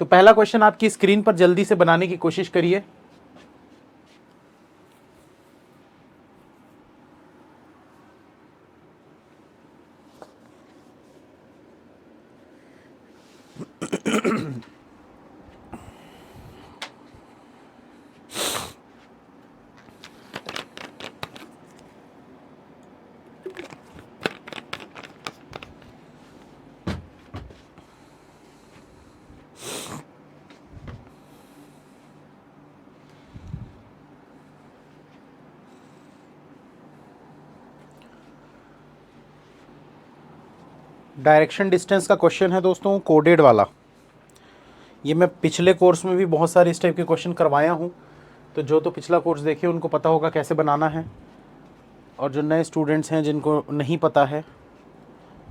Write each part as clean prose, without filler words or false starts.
तो पहला क्वेश्चन आपकी स्क्रीन पर जल्दी से बनाने की कोशिश करिए। डायरेक्शन डिस्टेंस का क्वेश्चन है दोस्तों, कोडेड वाला। ये मैं पिछले कोर्स में भी बहुत सारे इस टाइप के क्वेश्चन करवाया हूँ, तो जो तो पिछला कोर्स देखे उनको पता होगा कैसे बनाना है, और जो नए स्टूडेंट्स हैं जिनको नहीं पता है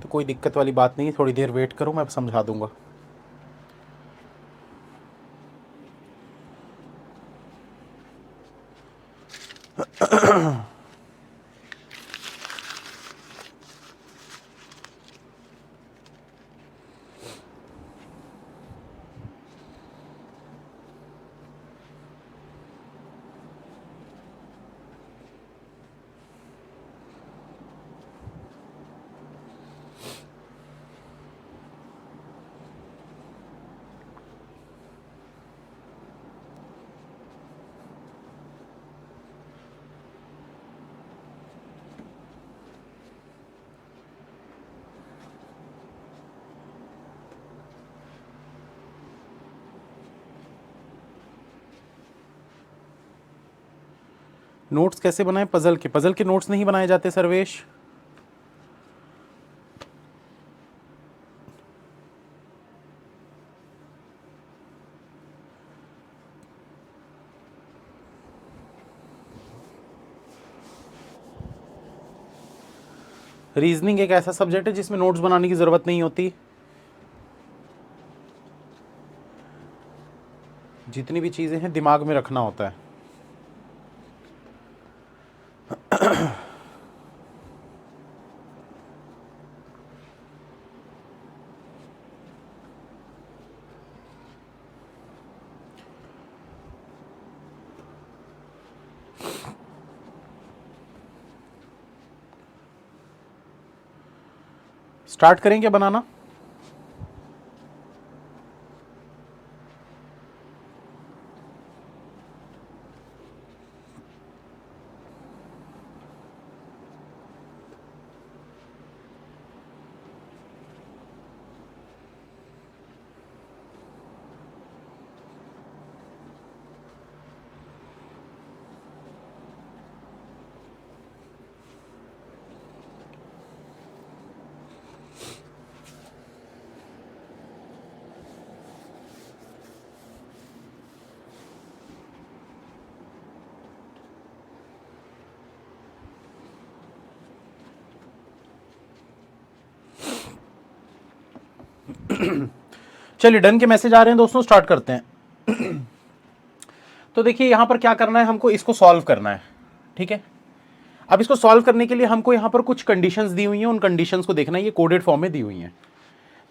तो कोई दिक्कत वाली बात नहीं, थोड़ी देर वेट करो, मैं समझा दूंगा। नोट्स कैसे बनाएं? पजल के नोट्स नहीं बनाए जाते सर्वेश। रीजनिंग एक ऐसा सब्जेक्ट है जिसमें नोट्स बनाने की जरूरत नहीं होती। जितनी भी चीजें हैं दिमाग में रखना होता है। स्टार्ट करें क्या बनाना? चलिए, डन के मैसेज आ रहे हैं दोस्तों, स्टार्ट करते हैं। तो देखिए यहां पर क्या करना है, हमको इसको सॉल्व करना है, ठीक है। अब इसको सॉल्व करने के लिए हमको यहां पर कुछ कंडीशंस दी हुई हैं, उन कंडीशंस को देखना है। ये कोडेड फॉर्म में दी हुई हैं,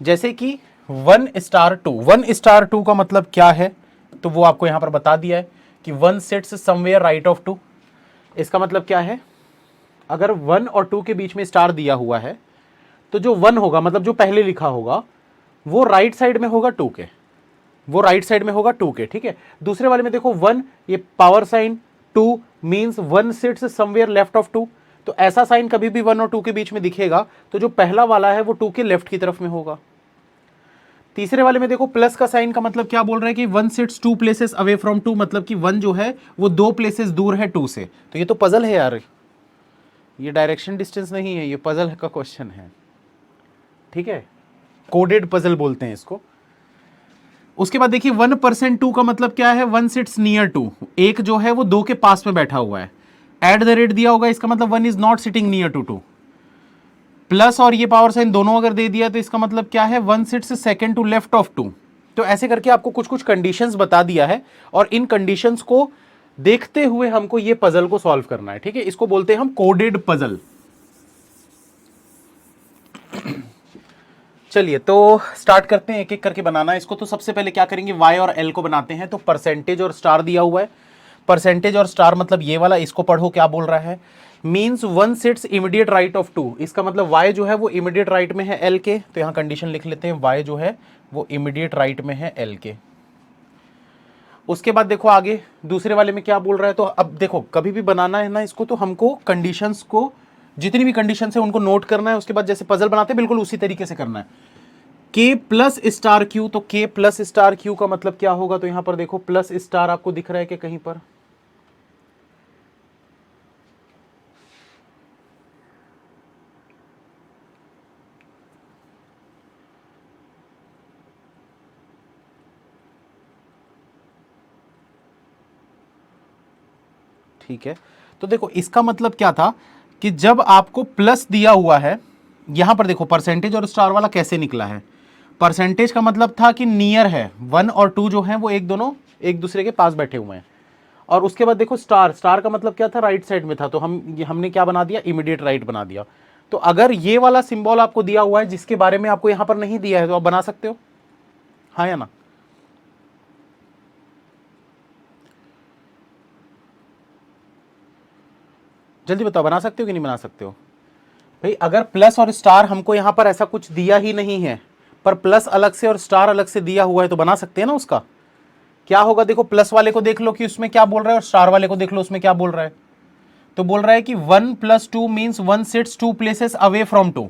जैसे कि 1*2। 1*2 का मतलब क्या है, तो वो आपको यहां पर बता दिया है कि 1 सिट्स समवेयर राइट ऑफ 2। इसका मतलब क्या है, अगर 1 और 2 के बीच में स्टार दिया हुआ है तो जो 1 होगा, मतलब जो पहले लिखा होगा, वो राइट साइड में होगा 2 के, वो राइट साइड में होगा 2 के, ठीक है। दूसरे वाले में देखो 1, ये power sign, 2 means 1 sits somewhere left of 2। तो ऐसा साइन कभी भी 1 और 2 के बीच में दिखेगा तो जो पहला वाला है वो 2 के लेफ्ट की तरफ में होगा। तीसरे वाले में देखो प्लस का साइन का मतलब क्या बोल रहा है कि 1 सिट्स 2 प्लेसेस अवे फ्रॉम 2, मतलब कि 1 जो है वो 2 प्लेसेस दूर है 2 से। तो ये तो पजल है यार, ये डायरेक्शन डिस्टेंस नहीं है, ये पजल का क्वेश्चन है, ठीक है। कोडेड पजल बोलते हैं इसको। उसके बाद देखिए 1% 2 का मतलब क्या है, 1 सिट्स नियर 2, एक जो है वो 2 के पास में बैठा हुआ है। एट द रेट दिया होगा, इसका मतलब 1 is not sitting near to 2। Plus और ये पावर साइन दोनों अगर दे दिया तो इसका मतलब क्या है, 1 sits second to left of 2। तो ऐसे करके आपको कुछ कुछ कंडीशंस बता दिया है, और इन कंडीशंस को देखते हुए हमको ये पजल को सॉल्व करना है, ठीक है। इसको बोलते हैं हम कोडेड पजल। चलिए तो स्टार्ट करते हैं, एक एक करके बनाना है इसको। तो सबसे पहले क्या करेंगे, y और l को बनाते हैं। तो परसेंटेज और स्टार दिया हुआ है, परसेंटेज और स्टार मतलब ये वाला, इसको पढ़ो क्या बोल रहा है। Means one sits immediate right of two, इसका मतलब y जो है वो इमीडिएट राइट में है l के। तो यहाँ कंडीशन लिख लेते हैं, y जो है वो इमीडिएट राइट में है l के। उसके बाद देखो आगे दूसरे वाले में क्या बोल रहा है। तो अब देखो कभी भी बनाना है ना इसको, तो हमको कंडीशंस को, जितनी भी कंडीशन है उनको नोट करना है। उसके बाद जैसे पजल बनाते हैं बिल्कुल उसी तरीके से करना है। k प्लस स्टार क्यू, तो k प्लस स्टार क्यू का मतलब क्या होगा। तो यहां पर देखो प्लस स्टार आपको दिख रहा है कि कहीं पर, ठीक है। तो देखो इसका मतलब क्या था कि जब आपको प्लस दिया हुआ है, यहां पर देखो परसेंटेज और स्टार वाला कैसे निकला है। परसेंटेज का मतलब था कि नियर है, 1 और 2 जो हैं वो एक दोनों एक दूसरे के पास बैठे हुए हैं। और उसके बाद देखो स्टार, स्टार का मतलब क्या था, राइट साइड में था। तो हमने क्या बना दिया, इमीडिएट राइट बना दिया। तो अगर ये वाला सिंबल आपको दिया हुआ है जिसके बारे में आपको यहां पर नहीं दिया है, तो आप बना सकते हो, हाँ या ना। जल्दी बताओ, बना सकते हो कि नहीं बना सकते हो। भाई अगर प्लस और स्टार हमको यहां पर ऐसा कुछ दिया ही नहीं है, पर प्लस अलग से और स्टार अलग से दिया हुआ है, तो बना सकते हैं ना उसका। क्या होगा देखो, प्लस वाले को देख लो कि उसमें क्या बोल रहा है, और स्टार वाले को देख लो उसमें क्या बोल रहा है। तो बोल रहा है कि 1 + 2 means 1 sits 2 places away from 2।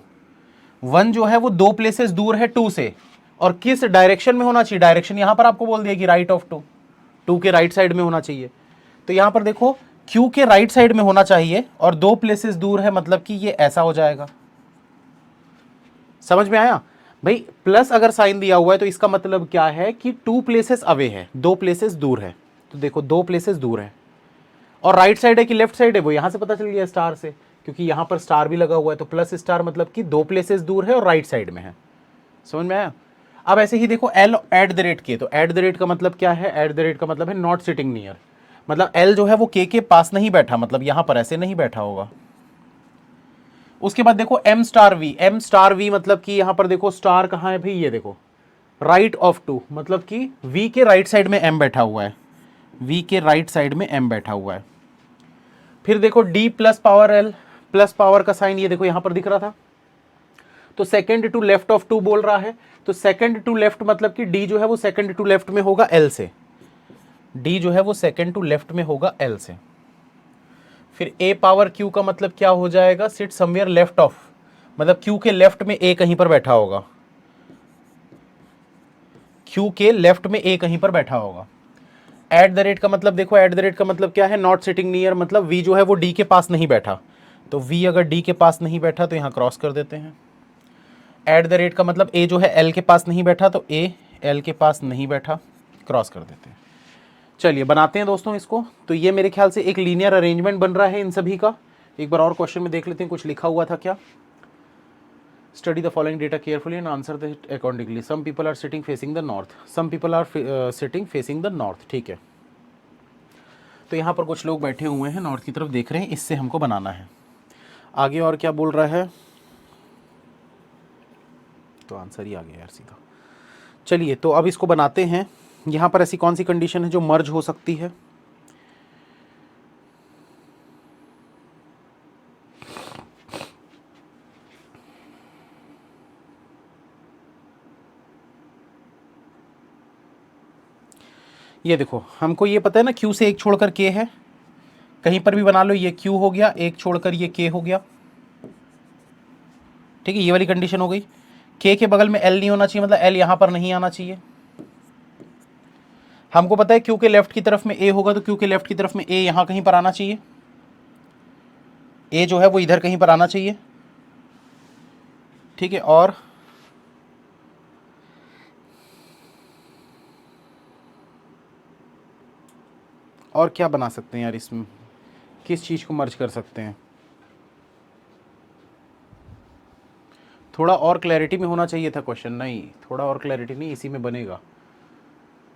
1 जो है वो 2 प्लेसेस दूर है 2 से, और किस डायरेक्शन में होना चाहिए, डायरेक्शन यहां पर आपको बोल दिया कि राइट ऑफ 2, 2 के राइट साइड में होना चाहिए। तो यहां पर देखो Q के राइट साइड में होना चाहिए, और 2 प्लेसेस दूर है, मतलब कि ये ऐसा हो जाएगा। समझ में आया भाई। प्लस अगर साइन दिया हुआ है तो इसका मतलब क्या है कि 2 प्लेसेस अवे है, 2 प्लेसेस दूर है। तो देखो 2 प्लेसेस दूर है, और राइट साइड है कि लेफ्ट साइड है, वो यहां से पता चल गया स्टार से, क्योंकि यहां पर स्टार भी लगा हुआ है। तो प्लस स्टार मतलब कि 2 प्लेसेस दूर है और राइट साइड में है। समझ में आया। अब ऐसे ही देखो L @ तो @ का मतलब क्या है, @ का मतलब है नॉट सिटिंग नियर। मतलब L जो है वो K के पास नहीं बैठा, मतलब यहां पर ऐसे नहीं बैठा होगा। उसके बाद देखो M*V मतलब कि यहां पर देखो स्टार कहां है भाई, ये देखो राइट ऑफ 2, मतलब कि V के राइट साइड में M बैठा हुआ है, V के राइट साइड में M बैठा हुआ है। फिर देखो D plus power L, plus power का साइन ये देखो यहां पर दिख रहा था। तो सेकंड टू लेफ्ट ऑफ 2 बोल रहा है। तो सेकंड टू लेफ्ट मतलब कि D जो है वो सेकंड टू लेफ्ट में होगा L से, D जो है वो सेकंड टू लेफ्ट में होगा L से। फिर A∗Q का मतलब क्या हो जाएगा, सिट समवेयर लेफ्ट ऑफ, मतलब Q के लेफ्ट में A कहीं पर बैठा होगा, Q के लेफ्ट में A कहीं पर बैठा होगा। @ का मतलब देखो, @ का मतलब क्या है, नॉट सिटिंग नियर, मतलब V जो है वो D के पास नहीं बैठा। तो V अगर D के पास नहीं बैठा तो यहां क्रॉस कर देते हैं। @ का मतलब A जो है L के पास नहीं बैठा, तो A L के पास नहीं बैठा, क्रॉस कर देते हैं। चलिए बनाते हैं दोस्तों इसको। तो ये मेरे ख्याल से एक लीनियर अरेंजमेंट बन रहा है इन सभी का। एक बार और क्वेश्चन में देख लेते हैं कुछ लिखा हुआ था क्या। Study the following data carefully and answer the accordingly. Some people are sitting facing the north, some people are sitting facing the north. ठीक है, तो यहाँ पर कुछ लोग बैठे हुए हैं नॉर्थ की तरफ देख रहे हैं, इससे हमको बनाना है। आगे और क्या बोल रहा है, तो आंसर ही आ गया यार सीधा। चलिए तो अब इसको बनाते हैं। यहाँ पर ऐसी कौन सी कंडीशन है जो मर्ज हो सकती है। ये देखो हमको ये पता है ना, Q से एक छोड़कर K है, कहीं पर भी बना लो। ये Q हो गया, एक छोड़कर ये K हो गया। ठीक है, ये वाली कंडीशन हो गई। K के बगल में L नहीं होना चाहिए, मतलब L यहां पर नहीं आना चाहिए। हमको पता है Q के लेफ्ट की तरफ में A होगा, तो Q के लेफ्ट की तरफ में A यहां कहीं पर आना चाहिए, A जो है वो इधर कहीं पर आना चाहिए। ठीक है, और क्या बना सकते हैं यार, इसमें किस चीज़ को मर्ज कर सकते हैं। थोड़ा और क्लैरिटी में होना चाहिए था क्वेश्चन, नहीं थोड़ा और क्लैरिटी नहीं, इसी में बनेगा,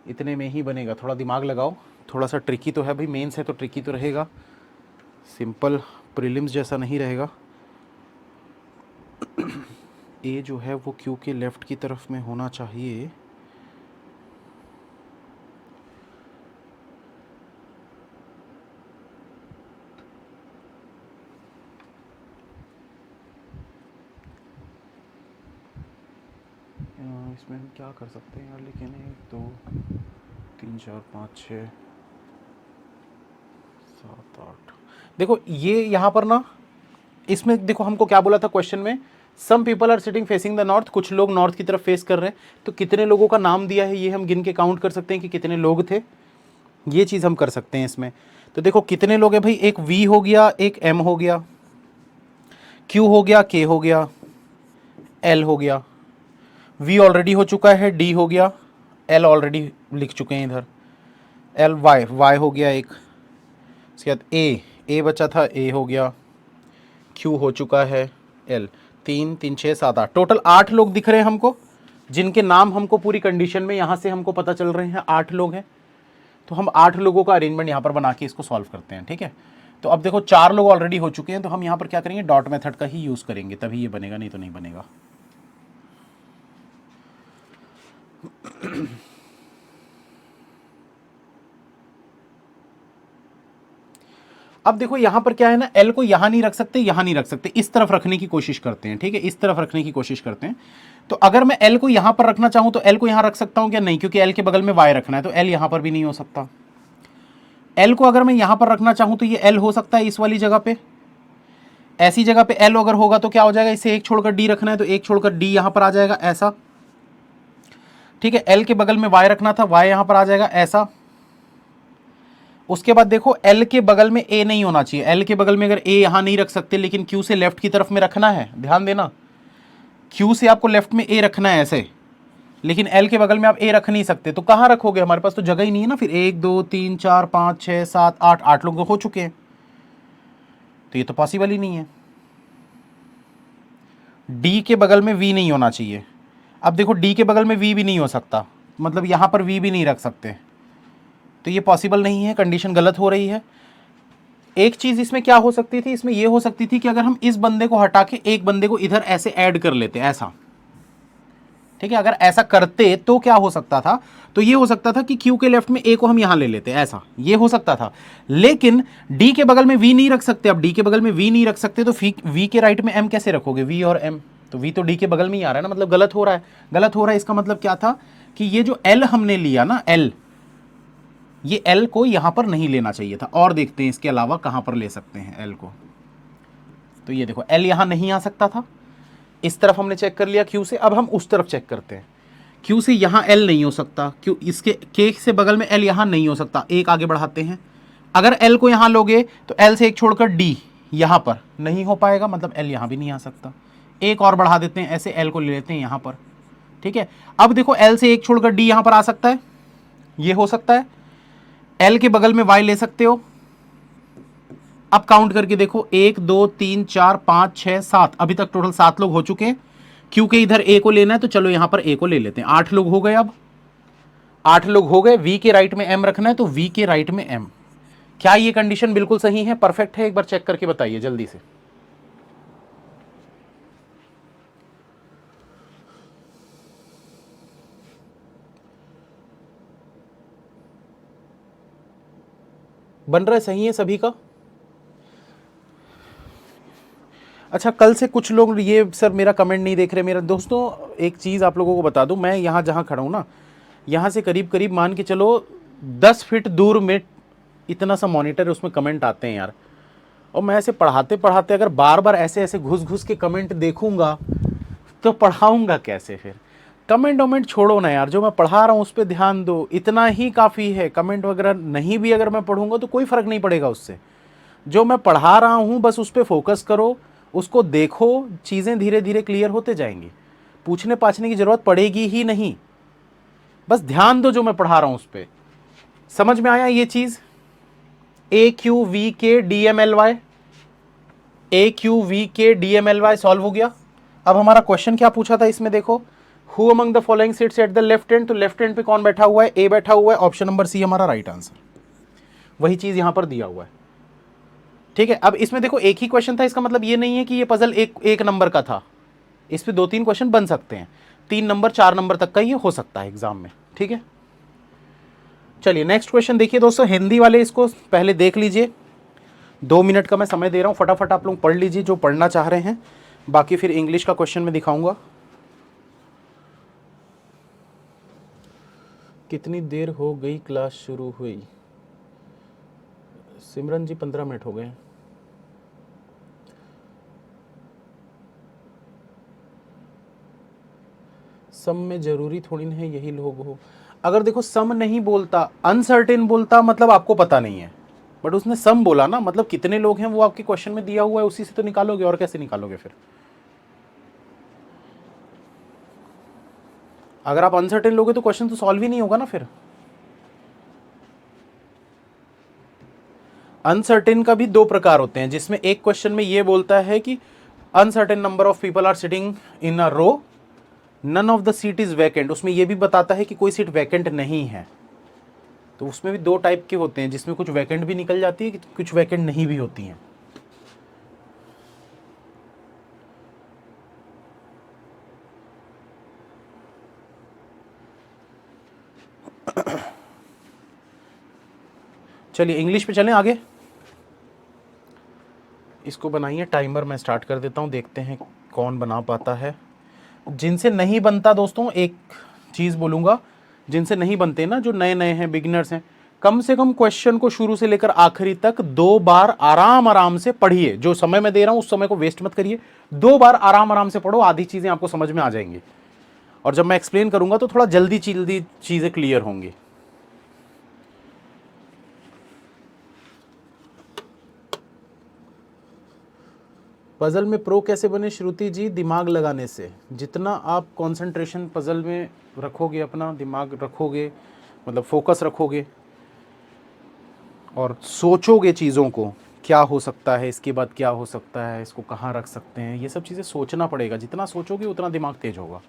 इतने में ही बनेगा। थोड़ा दिमाग लगाओ, थोड़ा सा ट्रिकी तो है भाई, मेंस है तो ट्रिकी तो रहेगा, सिंपल प्रीलिम्स जैसा नहीं रहेगा। ए जो है वो क्यू के लेफ्ट की तरफ में होना चाहिए। इसमें हम क्या कर सकते हैं यार, लेकिन 1 2 3 4 5 6 7 8, देखो ये यहाँ पर ना, इसमें देखो हमको क्या बोला था क्वेश्चन में, some people are sitting facing the north, कुछ लोग नॉर्थ की तरफ फेस कर रहे हैं। तो कितने लोगों का नाम दिया है ये हम गिन के काउंट कर सकते हैं कि कितने लोग थे, ये चीज़ हम कर सकते हैं इसमें। तो देखो कितने लोग हैं भाई, एक वी हो गया, एक एम हो गया, क्यू हो गया, के हो गया, एल हो गया, वी ऑलरेडी हो चुका है, डी हो गया, एल ऑलरेडी लिख चुके हैं इधर, एल वाई, वाई हो गया एक, उसके बाद ए बचा था, ए हो गया, क्यू हो चुका है, एल, 3 3 6 7 8, टोटल 8 लोग दिख रहे हैं हमको, जिनके नाम हमको पूरी कंडीशन में यहाँ से हमको पता चल रहे हैं 8 लोग हैं। तो हम 8 लोगों का अरेंजमेंट यहाँ पर बना के इसको सॉल्व करते हैं, ठीक है। तो अब देखो 4 लोग ऑलरेडी हो चुके हैं, तो हम यहाँ पर क्या करेंगे, डॉट मेथड का ही यूज़ करेंगे, तभी ये बनेगा, नहीं तो नहीं बनेगा। अब देखो यहां पर क्या है ना, एल को यहां नहीं रख सकते, यहां नहीं रख सकते, इस तरफ रखने की कोशिश करते हैं, ठीक है, इस तरफ रखने की कोशिश करते हैं। तो अगर मैं एल को यहां पर रखना चाहूं तो एल को यहां रख सकता हूं क्या, नहीं, क्योंकि एल के बगल में वाई रखना है, तो एल यहां पर भी नहीं हो सकता। एल को अगर मैं यहां पर रखना चाहूं तो ये एल हो सकता है इस वाली जगह पे, ऐसी जगह पे एल अगर होगा तो क्या हो जाएगा, इसे एक छोड़कर डी रखना है तो एक छोड़कर डी यहां पर आ जाएगा ऐसा, ठीक है। एल के बगल में वाई रखना था, वाई यहां पर आ जाएगा ऐसा। उसके बाद देखो एल के बगल में ए नहीं होना चाहिए, एल के बगल में अगर ए यहां नहीं रख सकते, लेकिन क्यू से लेफ्ट की तरफ में रखना है, ध्यान देना, क्यू से आपको लेफ्ट में ए रखना है ऐसे, लेकिन एल के बगल में आप ए रख नहीं सकते, तो कहां रखोगे, हमारे पास तो जगह ही नहीं है ना। फिर 1 2 3 4 5 6 7 8, 8 लोग तो हो चुके हैं, तो ये तो पॉसिबल ही नहीं है। डी के बगल में वी नहीं होना चाहिए, अब देखो डी के बगल में वी भी नहीं हो सकता, मतलब यहां पर वी भी नहीं रख सकते, तो ये पॉसिबल नहीं है, कंडीशन गलत हो रही है। एक चीज इसमें क्या हो सकती थी, इसमें ये हो सकती थी कि अगर हम इस बंदे को हटा के एक बंदे को इधर ऐसे ऐड कर लेते, ऐसा, ठीक है, अगर ऐसा करते तो क्या हो सकता था, तो ये हो सकता था कि क्यू के लेफ्ट में ए को हम यहां ले लेते, ऐसा ये हो सकता था। लेकिन डी के बगल में वी नहीं रख सकते, अब डी के बगल में वी नहीं रख सकते तो वी के राइट में एम कैसे रखोगे, वी और एम, तो वी तो डी के बगल में ही आ रहा है ना, मतलब गलत हो रहा है, गलत हो रहा है। इसका मतलब क्या था कि ये जो एल हमने लिया ना, एल, ये एल को यहां पर नहीं लेना चाहिए था, और देखते हैं इसके अलावा कहां पर ले सकते हैं एल को। तो ये देखो एल यहां नहीं आ सकता था, इस तरफ हमने चेक कर लिया क्यू से, अब हम उस तरफ चेक करते हैं। क्यू से यहां एल नहीं हो सकता, क्यू इसके के से बगल में एल यहां नहीं हो सकता, एक आगे बढ़ाते हैं। अगर एल को यहां लोगे तो एल से एक छोड़कर डी यहां पर नहीं हो पाएगा, मतलब एल यहां भी नहीं आ सकता। एक और बढ़ा देते हैं, ऐसे एल को ले लेते हैं यहां पर, ठीक है। अब देखो एल से एक छोड़कर डी यहां पर आ सकता है, ये हो सकता है। एल के बगल में वाई ले सकते हो। अब काउंट करके देखो, 1 2 3 4 5 6 7, अभी तक टोटल 7 लोग हो चुके हैं। क्योंकि इधर ए को लेना है तो चलो यहां पर ए को ले लेते हैं, 8 लोग हो गए। अब 8 लोग हो गए, वी के राइट में एम रखना है तो वी के राइट में एम। क्या ये कंडीशन बिल्कुल सही है, परफेक्ट है, एक बार चेक करके बताइए जल्दी से। बन रहा है, सही है सभी का। अच्छा, कल से कुछ लोग ये सर मेरा कमेंट नहीं देख रहे। मेरा दोस्तों एक चीज़ आप लोगों को बता दूं, मैं यहाँ जहाँ खड़ा हूँ ना, यहाँ से करीब करीब मान के चलो 10 फीट दूर में इतना सा मॉनिटर है, उसमें कमेंट आते हैं यार। और मैं ऐसे पढ़ाते पढ़ाते अगर बार बार ऐसे ऐसे घुस घुस के कमेंट देखूंगा तो पढ़ाऊंगा कैसे फिर। कमेंट वमेंट छोड़ो ना यार, जो मैं पढ़ा रहा हूँ उस पर ध्यान दो, इतना ही काफ़ी है। कमेंट वगैरह नहीं भी अगर मैं पढ़ूंगा तो कोई फ़र्क नहीं पड़ेगा उससे। जो मैं पढ़ा रहा हूँ बस उस पर फोकस करो, उसको देखो, चीज़ें धीरे धीरे क्लियर होते जाएंगी, पूछने पाछने की ज़रूरत पड़ेगी ही नहीं। बस ध्यान दो जो मैं पढ़ा रहा हूँ उस पर। समझ में आया ये चीज़? A Q V K D M L Y, A Q V K D M L Y solve हो गया। अब हमारा क्वेश्चन क्या पूछा था इसमें, देखो, who among the following seats at the left and, तो लेफ्ट एंड पे कौन बैठा हुआ है, ए बैठा हुआ है, ऑप्शन नंबर सी हमारा राइट आंसर। वही चीज़ यहां पर दिया हुआ है, ठीक है। अब इसमें देखो एक ही क्वेश्चन था, इसका मतलब ये नहीं है कि ये पजल एक नंबर का था, इस पे 2-3 क्वेश्चन बन सकते हैं, 3 नंबर 4 नंबर तक का ये हो सकता है एग्जाम में, ठीक है। चलिए नेक्स्ट क्वेश्चन देखिए दोस्तों, हिंदी वाले इसको पहले देख लीजिए, 2 मिनट का मैं समय दे रहा हूँ, फटाफट आप लोग पढ़ लीजिए जो पढ़ना चाह रहे हैं, बाकी फिर इंग्लिश का क्वेश्चन मैं दिखाऊंगा। कितनी देर हो गई क्लास शुरू हुई? सिमरन जी 15 मिनट हो गए हैं। सम में जरूरी थोड़ी ना है यही लोग हो। अगर देखो सम नहीं बोलता, अनसर्टेन बोलता, मतलब आपको पता नहीं है, बट उसने सम बोला ना, मतलब कितने लोग हैं वो आपके क्वेश्चन में दिया हुआ है, उसी से तो निकालोगे, और कैसे निकालोगे फिर? अगर आप अनसर्टेन लोगे तो क्वेश्चन तो सॉल्व ही नहीं होगा ना फिर। अनसर्टेन का भी 2 प्रकार होते हैं, जिसमें एक क्वेश्चन में ये बोलता है कि uncertain number of people are sitting in a row, none of the seat is vacant, उसमें ये भी बताता है कि कोई सीट वैकेंट नहीं है। तो उसमें भी 2 टाइप के होते हैं, जिसमें कुछ वैकेंट भी निकल जाती है, कुछ वैकेंट नहीं भी होती हैं। चलिए इंग्लिश पे चलें आगे। इसको बनाइए टाइमर, मैं स्टार्ट कर देता हूँ, देखते हैं कौन बना पाता है। जिनसे नहीं बनता दोस्तों, एक चीज़ बोलूँगा, जिनसे नहीं बनते ना, जो नए नए हैं, बिगिनर्स हैं, कम से कम क्वेश्चन को शुरू से लेकर आखिरी तक 2 बार आराम आराम से पढ़िए। जो समय मैं दे रहा हूँ उस समय को वेस्ट मत करिए, 2 बार आराम आराम से पढ़ो, आधी चीज़ें आपको समझ में आ जाएंगी, और जब मैं एक्सप्लेन करूँगा तो थोड़ा जल्दी जल्दी चीज़ें क्लियर होंगी। पजल में प्रो कैसे बने श्रुति जी? दिमाग लगाने से। जितना आप कंसंट्रेशन पजल में रखोगे, अपना दिमाग रखोगे, मतलब फोकस रखोगे और सोचोगे चीज़ों को, क्या हो सकता है, इसके बाद क्या हो सकता है, इसको कहाँ रख सकते हैं, ये सब चीज़ें सोचना पड़ेगा। जितना सोचोगे उतना दिमाग तेज होगा।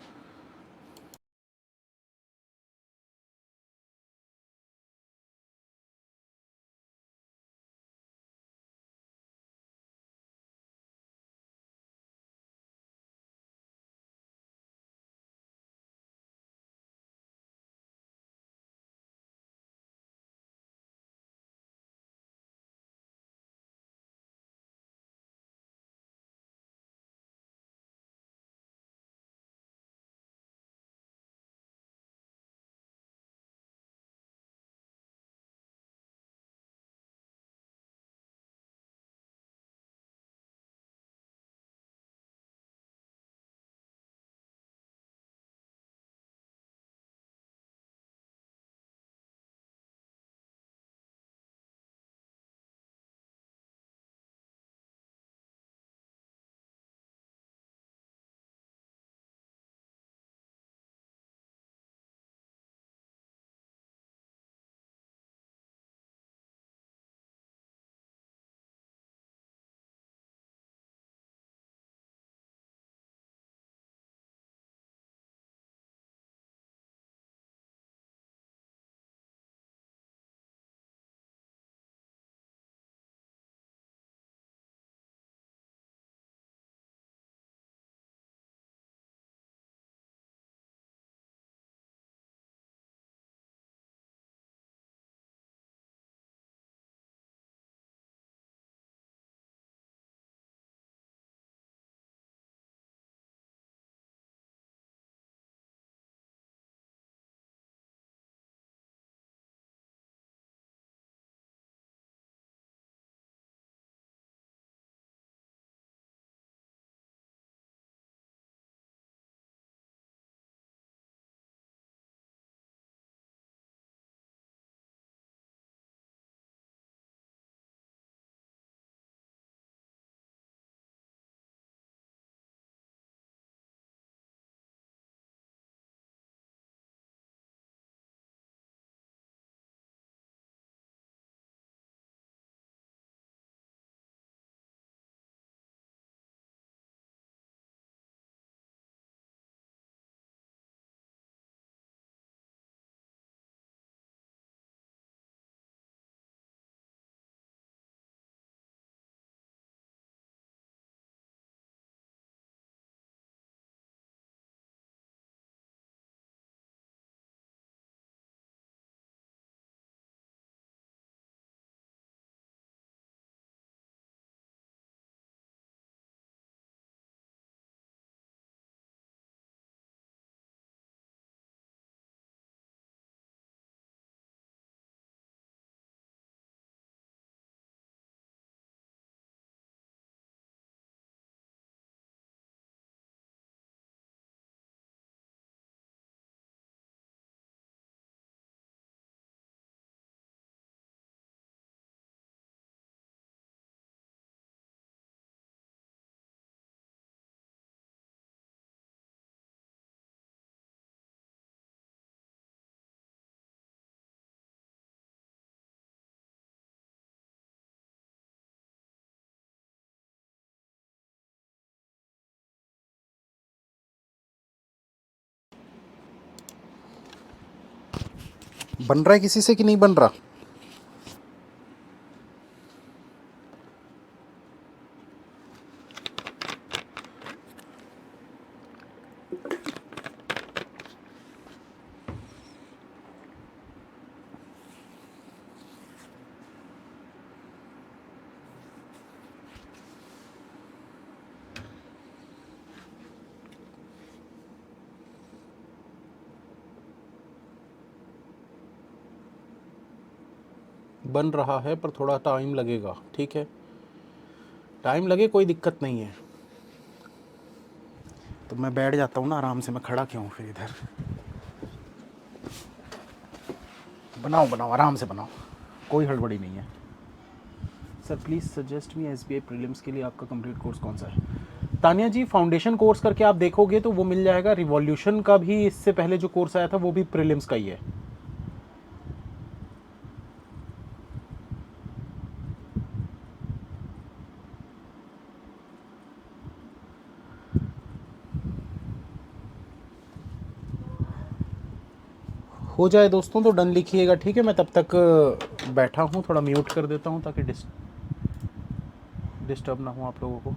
बन रहा है किसी से कि नहीं बन रहा? बन रहा है पर थोड़ा टाइम लगेगा, ठीक है, टाइम लगे कोई दिक्कत नहीं है। तो मैं बैठ जाता हूँ ना आराम से, मैं खड़ा क्यों फिर इधर। बनाओ बनाओ आराम से बनाओ, कोई हड़बड़ी नहीं है। Sir please suggest me SBI prelims के लिए आपका कंप्लीट कोर्स कौन सा है? तानिया जी फाउंडेशन कोर्स करके आप देखोगे तो वो मिल जाएगा। रिवॉल्यूशन का भी इससे पहले जो कोर्स आया था वो भी प्रीलिम्स का ही है। हो जाए दोस्तों तो डन लिखिएगा, ठीक है। मैं तब तक बैठा हूँ, थोड़ा म्यूट कर देता हूँ ताकि डिस्टर्ब ना हो आप लोगों को।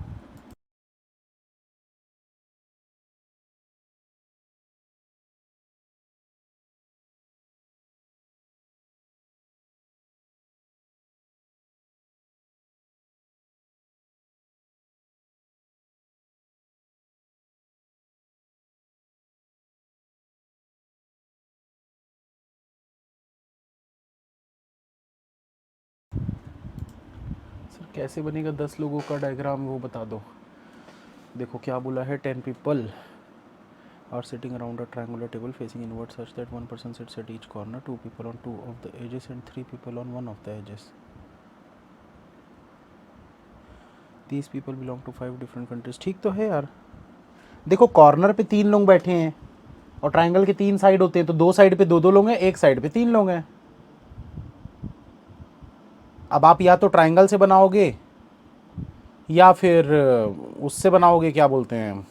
सर कैसे बनेगा 10 लोगों का डायग्राम, वो बता दो। देखो क्या बोला है, 10 people are sitting around a triangular table facing inward such that one person sits at each corner, 2 people on 2 of the edges and 3 people on 1 of the edges. These people belong to 5 different countries। ठीक तो है यार। देखो corner पे 3 लोग बैठे हैं और ट्राइंगल के 3 साइड होते हैं, तो 2 साइड पे 2-2 लोग हैं, एक साइड पे 3 लोग हैं। अब आप या तो ट्राइंगल से बनाओगे या फिर उससे बनाओगे, क्या बोलते हैं,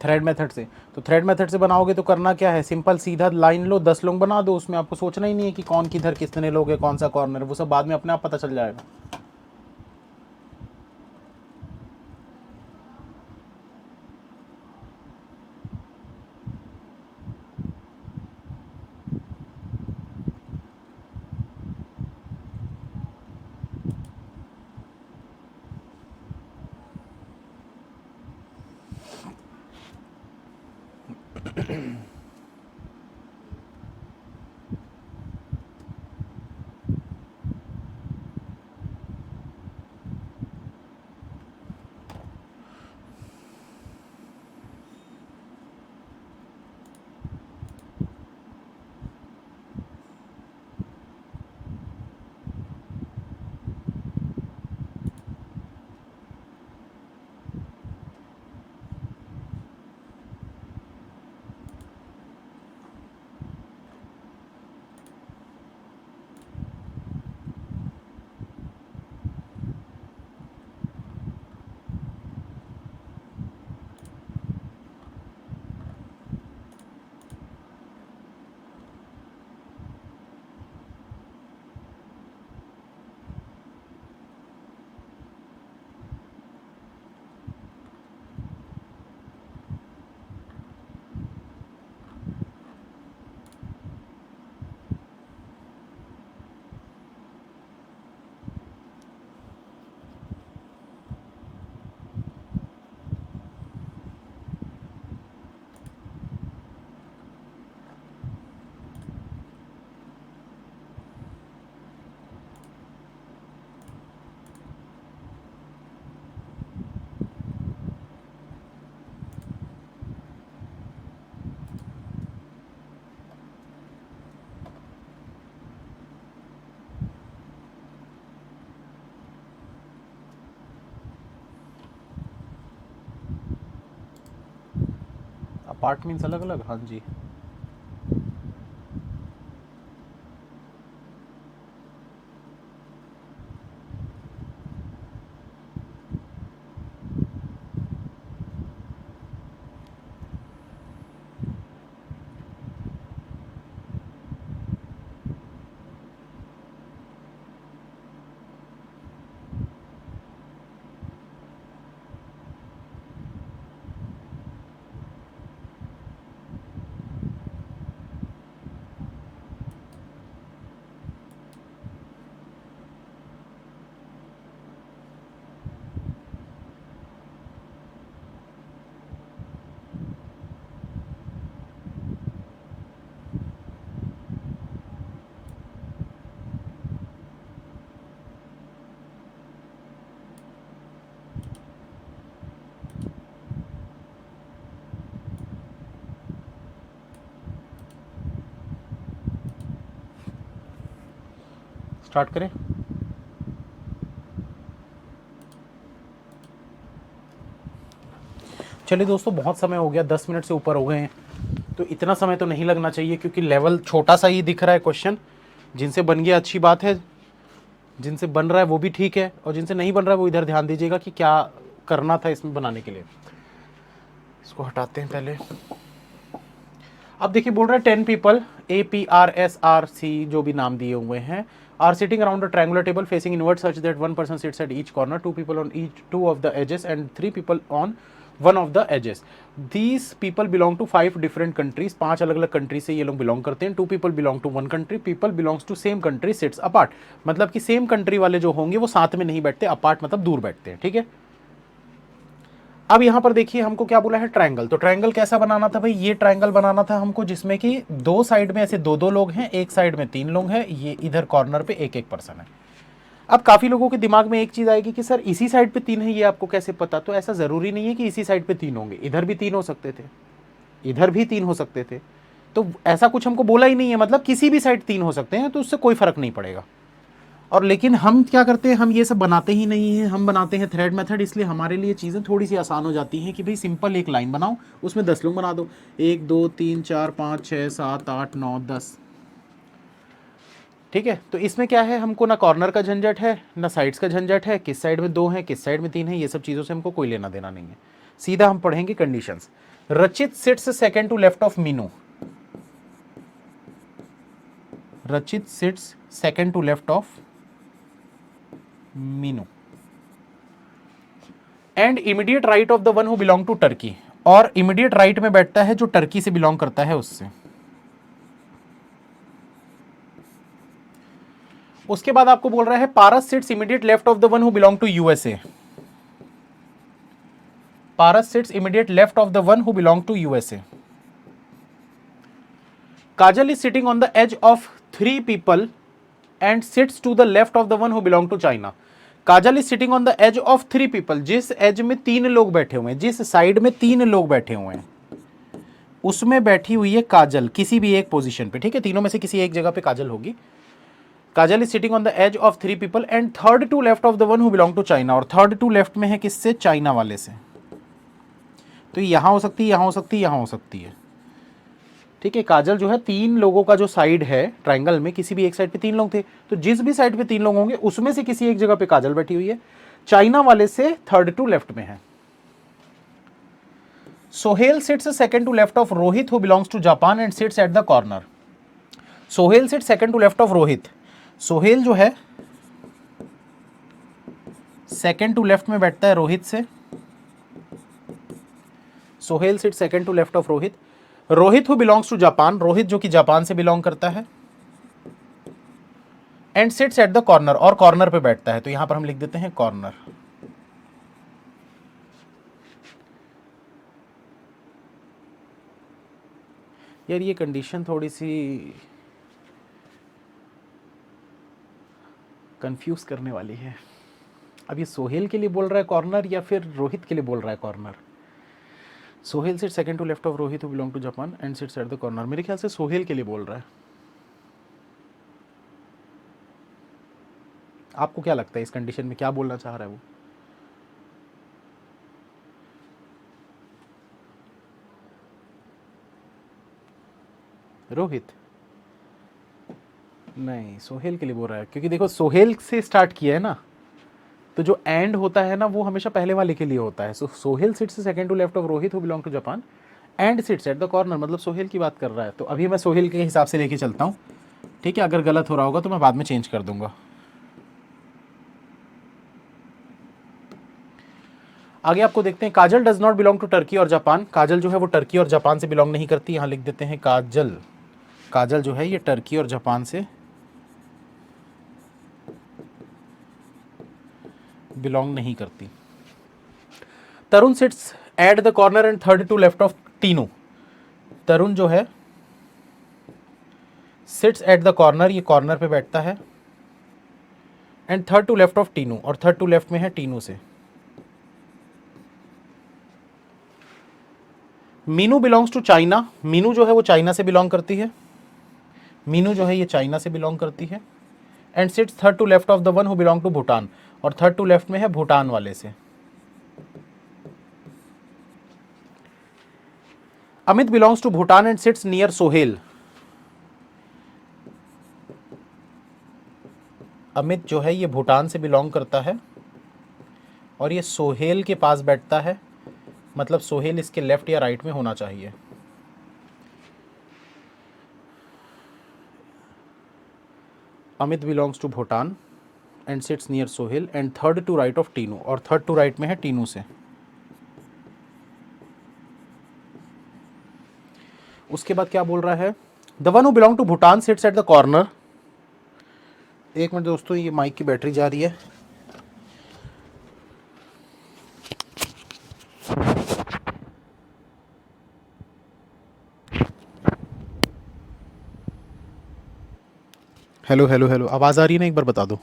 थ्रेड मेथड से। तो थ्रेड मेथड से बनाओगे तो करना क्या है, सिंपल सीधा लाइन लो, 10 लोग बना दो, उसमें आपको सोचना ही नहीं है कि कौन किधर कितने लोग हैं, कौन सा कॉर्नर, वो सब बाद में अपने आप पता चल जाएगा। अपार्टमेंट्स अलग अलग, हाँ जी। स्टार्ट करें। चलिए दोस्तों, बहुत समय हो गया, 10 मिनट से ऊपर हो गए हैं, तो इतना समय तो नहीं लगना चाहिए क्योंकि लेवल छोटा सा ही दिख रहा है क्वेश्चन। जिनसे बन गया अच्छी बात है, जिनसे बन रहा है वो भी ठीक है, और जिनसे नहीं बन रहा है वो इधर ध्यान दीजिएगा कि क्या करना था इसमें बनाने के लिए। इसको हटाते हैं पहले। अब देखिए बोल रहा है 10 पीपल APRSRC जो भी नाम दिए हुए हैं are sitting around a triangular table facing inward such that one person sits at each corner, 2 people on each 2 of the edges and 3 people on one of the edges. These people belong to 5 different countries, 5 अलग अलग country से ये लोग belong करते हैं। 2 people belong to 1 country, people belongs to same country sits apart. मतलब कि same country वाले जो होंगे वो साथ में नहीं बैठते, अपार्ट मतलब दूर बैठते हैं, ठीक है। अब यहां पर देखिए हमको क्या बोला है, ट्रायंगल। तो ट्रायंगल कैसा बनाना था भाई, ये ट्रायंगल बनाना था हमको जिसमें कि दो साइड में ऐसे दो दो लोग हैं, एक साइड में 3 लोग हैं, ये इधर कॉर्नर पे एक एक पर्सन है। अब काफी लोगों के दिमाग में एक चीज आएगी कि सर इसी साइड पे 3 है, ये आपको कैसे पता। तो ऐसा जरूरी नहीं है कि इसी साइड पे 3 होंगे, इधर भी 3 हो सकते थे, इधर भी 3 हो सकते थे। तो ऐसा कुछ हमको बोला ही नहीं है, मतलब किसी भी साइड 3 हो सकते हैं, तो उससे कोई फर्क नहीं पड़ेगा। और लेकिन हम क्या करते हैं, हम ये सब बनाते ही नहीं हैं, हम बनाते हैं थ्रेड मेथड। इसलिए हमारे लिए चीज़ें थोड़ी सी आसान हो जाती हैं कि भाई सिंपल एक लाइन बनाओ, उसमें 10 लोग बना दो, 1 2 3 4 5 6 7 8 9 10, ठीक है। तो इसमें क्या है, हमको ना कॉर्नर का झंझट है, ना साइड्स का झंझट है, किस साइड में 2 है किस साइड में 3 है, ये सब चीज़ों से हमको कोई लेना देना नहीं है। सीधा हम पढ़ेंगे conditions. Rachit sits second to left of Meenu, Rachit sits second to left of Meenu and immediate right of the one who belong to Turkey, और इमीडिएट राइट में बैठता है जो टर्की से बिलोंग करता है उससे। उसके बाद आपको बोल रहा है Paras sits immediate left of the one who belong to USA, Paras sits immediate left of the one who belong to USA. Kajal is sitting on the edge of 3 people and sits to the left of the one who belong to China. Kajal is sitting on the edge of 3 people, जिस edge में 3 लोग बैठे हुए हैं, जिस side में 3 लोग बैठे हुए हैं उसमें बैठी हुई है काजल किसी भी एक पोजीशन पे, ठीक है। तीनों में से किसी एक जगह पे काजल होगी। Kajal is sitting on the edge of 3 people and third to left of the one who belong to China, और थर्ड टू लेफ्ट में है किससे, चाइना वाले से। तो यहां हो सकती है, यहां हो सकती है, यहां हो सकती है, ठीक है। काजल जो है 3 लोगों का जो साइड है ट्रायंगल में, किसी भी एक साइड पे 3 लोग थे, तो जिस भी साइड पे 3 लोग होंगे उसमें से किसी एक जगह पे काजल बैठी हुई है, चाइना वाले से थर्ड टू लेफ्ट में है। Sohail sits second to left of Rohit who belongs to Japan and sits at the corner. Sohail sits second to left of Rohit, Sohail जो है सेकंड टू लेफ्ट में बैठता है रोहित से। Sohail sits second to left of Rohit, Rohit who belongs to Japan, Rohit जो कि Japan से belong करता है, and sits at the corner, और कॉर्नर पे बैठता है। तो यहां पर हम लिख देते हैं कॉर्नर। यार ये कंडीशन थोड़ी सी कंफ्यूज करने वाली है। अब ये सोहेल के लिए बोल रहा है कॉर्नर या फिर रोहित के लिए बोल रहा है corner. Sohail sits second to left of Rohit who belong to Japan and sits at the corner, मेरे ख्याल से सोहेल के लिए बोल रहा है। आपको क्या लगता है इस कंडीशन में क्या बोलना चाह रहा है वो। रोहित नहीं, सोहेल के लिए बोल रहा है, क्योंकि देखो सोहेल से स्टार्ट किया है ना, तो जो एंड होता है ना वो हमेशा पहले वाले के लिए होता है। So Sohail sits second to left of Rohit who belong to Japan and sits at the corner, मतलब सोहेल की बात कर रहा है। तो अभी मैं सोहेल के हिसाब से लेके चलता हूँ, ठीक है। अगर गलत हो रहा होगा तो मैं बाद में चेंज कर दूंगा। आगे आपको देखते हैं, Kajal does not belong to Turkey और जापान। काजल जो है वो टर्की और जापान से बिलोंग नहीं करती। यहाँ लिख देते हैं काजल, काजल जो है ये टर्की और जापान से बिलोंग नहीं करती। Tarun sits at the corner and third to left of Tinu, Tarun जो है सिट्स एट द कॉर्नर, ये कॉर्नर पे बैठता है, and third to left of Tinu, और थर्ड टू लेफ्ट में है टीनू से। Meenu belongs to China, Meenu जो है वो चाइना से बिलोंग करती है, मीनू जो है ये चाइना से बिलोंग करती है, and sits third to left of the one who belong to Bhutan, और थर्ड टू लेफ्ट में है भूटान वाले से। Amit belongs to Bhutan and sits near Sohail. Amit जो है ये भूटान से बिलोंग करता है और ये सोहेल के पास बैठता है, मतलब सोहेल इसके लेफ्ट या राइट में होना चाहिए। Amit belongs to Bhutan and sits near Sohail and third to right of Tinu, और थर्ड टू राइट में है टीनू से। उसके बाद क्या बोल रहा है, the one who belong to Bhutan sits at the corner. एक मिनट दोस्तों, ये माइक की बैटरी जा रही है। हेलो हेलो हेलो, आवाज़ आ रही है ना, एक बार बता दो।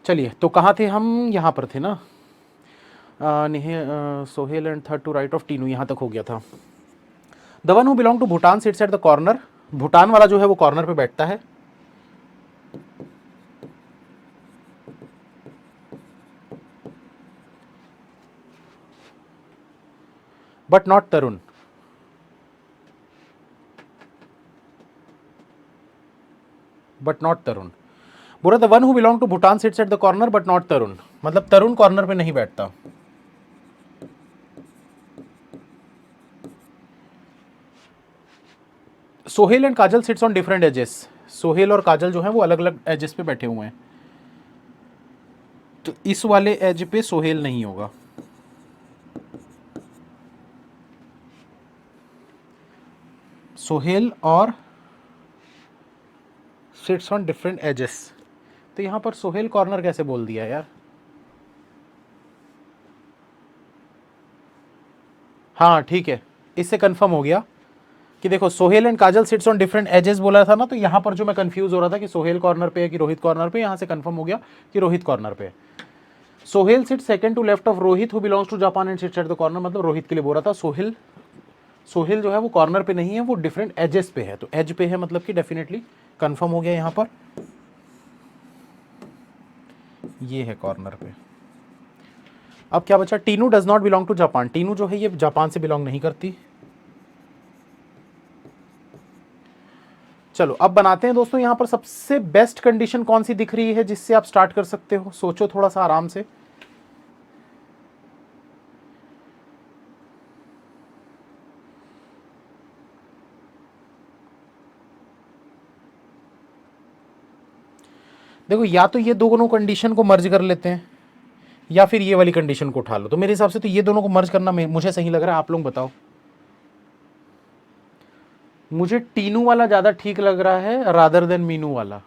चलिए, तो कहाँ थे हम, यहाँ पर थे ना। Sohail and third to right of Tinu, यहाँ तक हो गया था। The one who belong to Bhutan sits at the corner, Bhutan वाला जो है वो कॉर्नर पे बैठता है। But not Tarun. But not Tarun. बोला the one who belong to Bhutan sits at the corner but not Tarun, मतलब तरुण कॉर्नर पे नहीं बैठता। Sohail and Kajal sits on different edges, Sohail और काजल जो है वो अलग अलग एजेस पे बैठे हुए हैं, तो इस वाले एज पे सोहेल नहीं होगा। सोहेल और सिट्स ऑन डिफरेंट एजेस, तो यहां पर सोहेल कॉर्नर कैसे बोल दिया यार। हाँ ठीक है, इससे कंफर्म हो गया कि देखो Sohail and Kajal sits on different edges बोला था ना, तो यहाँ पर जो मैं कंफ्यूज हो रहा था कि सोहेल कॉर्नर पे है कि रोहित कॉर्नर पे, यहाँ से कंफर्म हो गया कि रोहित कॉर्नर पे है। Sohail sit second to left of Rohit who belongs to Japan and sits at the corner, मतलब रोहित के लिए बोल रहा था। सोहेल सोहेल जो है वो कॉर्नर पे नहीं है, वो डिफरेंट एजेस पे है, तो एज पे है मतलब कि डेफिनेटली कंफर्म हो गया यहाँ पर। ये है कॉर्नर पे। अब क्या बचा, Tinu does not belong to Japan, Tinu जो है ये जापान से बिलोंग नहीं करती। चलो अब बनाते हैं दोस्तों, यहां पर सबसे बेस्ट कंडीशन कौन सी दिख रही है जिससे आप स्टार्ट कर सकते हो, सोचो थोड़ा सा आराम से। देखो या तो ये दोनों कंडीशन को मर्ज कर लेते हैं, या फिर ये वाली कंडीशन को उठा लो, तो मेरे हिसाब से तो ये दोनों को मर्ज करना मुझे सही लग रहा है, आप लोग बताओ। मुझे टीनू वाला ज्यादा ठीक लग रहा है रादर देन मीनू वाला।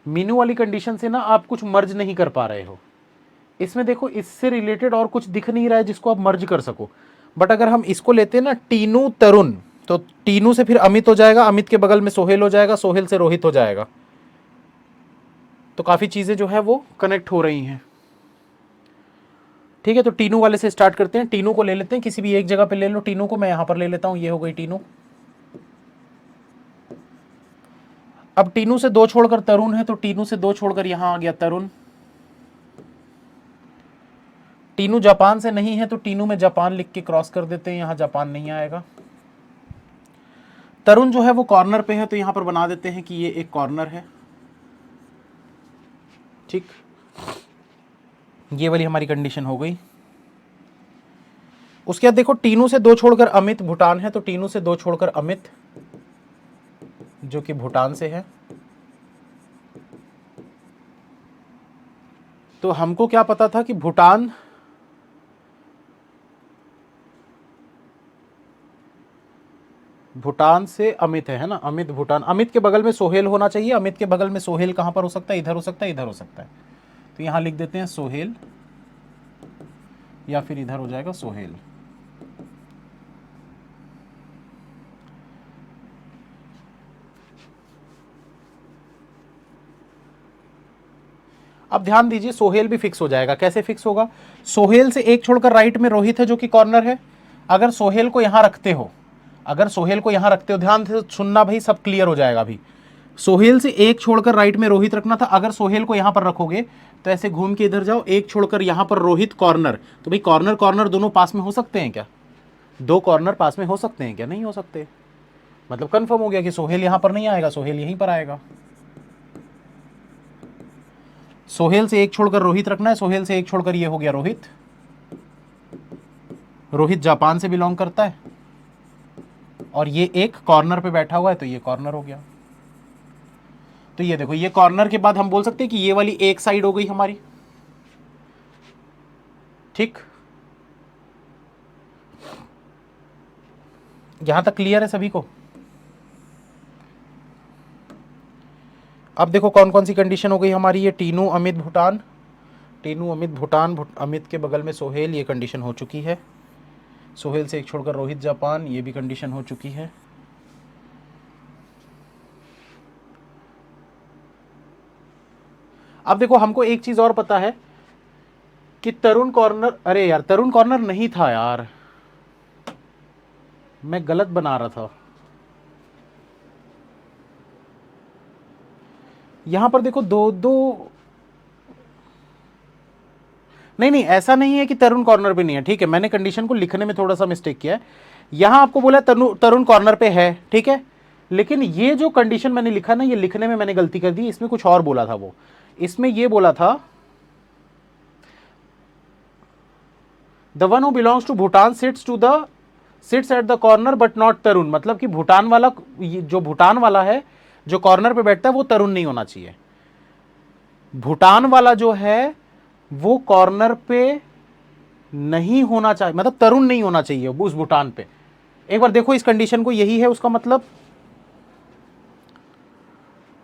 मीनू वाली कंडीशन से ना आप कुछ मर्ज नहीं कर पा रहे हो, इसमें देखो इससे रिलेटेड और कुछ दिख नहीं रहा है जिसको आप मर्ज कर सको। बट अगर हम इसको लेते हैं ना टीनू तरुण, तो टीनू से फिर अमित हो जाएगा, अमित के बगल में सोहेल हो जाएगा, सोहेल से रोहित हो जाएगा, तो काफी चीजें जो है वो कनेक्ट हो रही हैं। ठीक है, तो टीनू वाले से स्टार्ट करते हैं, टीनू को ले लेते हैं, किसी भी एक जगह पे ले लो टीनू को, मैं यहां पर ले लेता हूं, ये हो गई टीनू। अब टीनू से दो छोड़कर तरुण है, तो टीनू से दो छोड़कर यहां आ गया तरुण। टीनू जापान से नहीं है, तो टीनू में जापान लिख के क्रॉस कर देते हैं, यहां जापान नहीं आएगा। तरुण जो है वो कॉर्नर पे है, तो यहां पर बना देते हैं कि ये एक कॉर्नर है। ठीक, ये वाली हमारी कंडीशन हो गई। उसके बाद देखो टीनू से दो छोड़कर अमित भूटान है, तो टीनू से दो छोड़कर अमित जो कि भूटान से है। तो हमको क्या पता था कि भूटान भूटान से अमित है ना, अमित भूटान, अमित के बगल में सोहेल होना चाहिए, अमित के बगल में सोहेल कहां पर हो सकता है, इधर हो सकता है, इधर हो सकता है, तो यहां लिख देते हैं सोहेल, या फिर इधर हो जाएगा सोहेल। अब ध्यान दीजिए, सोहेल भी फिक्स हो जाएगा। कैसे फिक्स होगा? सोहेल से एक छोड़कर राइट में रोहित है जो कि कॉर्नर है। अगर सोहेल को यहां रखते हो, अगर सोहेल को यहां रखते हो, ध्यान से सुनना भाई, सब क्लियर हो जाएगा अभी। सोहेल से एक छोड़कर राइट में रोहित रखना था। अगर सोहेल को यहां पर रखोगे तो ऐसे घूम के इधर जाओ, एक छोड़कर यहां पर रोहित कॉर्नर, तो भाई कॉर्नर कॉर्नर दोनों पास में हो सकते हैं क्या? दो कॉर्नर पास में हो सकते हैं क्या? नहीं हो सकते। मतलब कंफर्म हो गया कि सोहेल यहां पर नहीं आएगा, सोहेल यहीं पर आएगा। सोहेल से एक छोड़कर रोहित रखना है, सोहेल से एक छोड़कर ये हो गया रोहित। रोहित जापान से बिलोंग करता है और ये एक कॉर्नर पे बैठा हुआ है, तो ये कॉर्नर हो गया। तो ये देखो, ये कॉर्नर के बाद हम बोल सकते हैं कि ये वाली एक साइड हो गई हमारी। ठीक, यहां तक क्लियर है सभी को? अब देखो कौन कौन सी कंडीशन हो गई हमारी। ये टीनू अमित भूटान, टीनू अमित भूटान, अमित के बगल में सोहेल, ये कंडीशन हो चुकी है। सोहेल से एक छोड़कर रोहित जापान, ये भी कंडीशन हो चुकी है। अब देखो हमको एक चीज और पता है कि तरुण कॉर्नर, अरे यार तरुण कॉर्नर नहीं था यार, मैं गलत बना रहा था। यहां पर देखो दो दो, नहीं नहीं ऐसा नहीं है कि तरुण कॉर्नर पे नहीं है। ठीक है, मैंने कंडीशन को लिखने में थोड़ा सा मिस्टेक किया है। यहां आपको बोला तरुण कॉर्नर पे है, ठीक है, लेकिन ये जो कंडीशन मैंने लिखा ना, ये लिखने में मैंने गलती कर दी। इसमें कुछ और बोला था, वो इसमें ये बोला था the one who belongs to Bhutan sits at the corner but not Tarun. मतलब कि भूटान वाला, जो भूटान वाला है जो कॉर्नर पे बैठता है वो तरुण नहीं होना चाहिए। भूटान वाला जो है वो कॉर्नर पे नहीं होना चाहिए, मतलब तरुण नहीं होना चाहिए उस भूटान पे। एक बार देखो इस कंडीशन को, यही है उसका मतलब,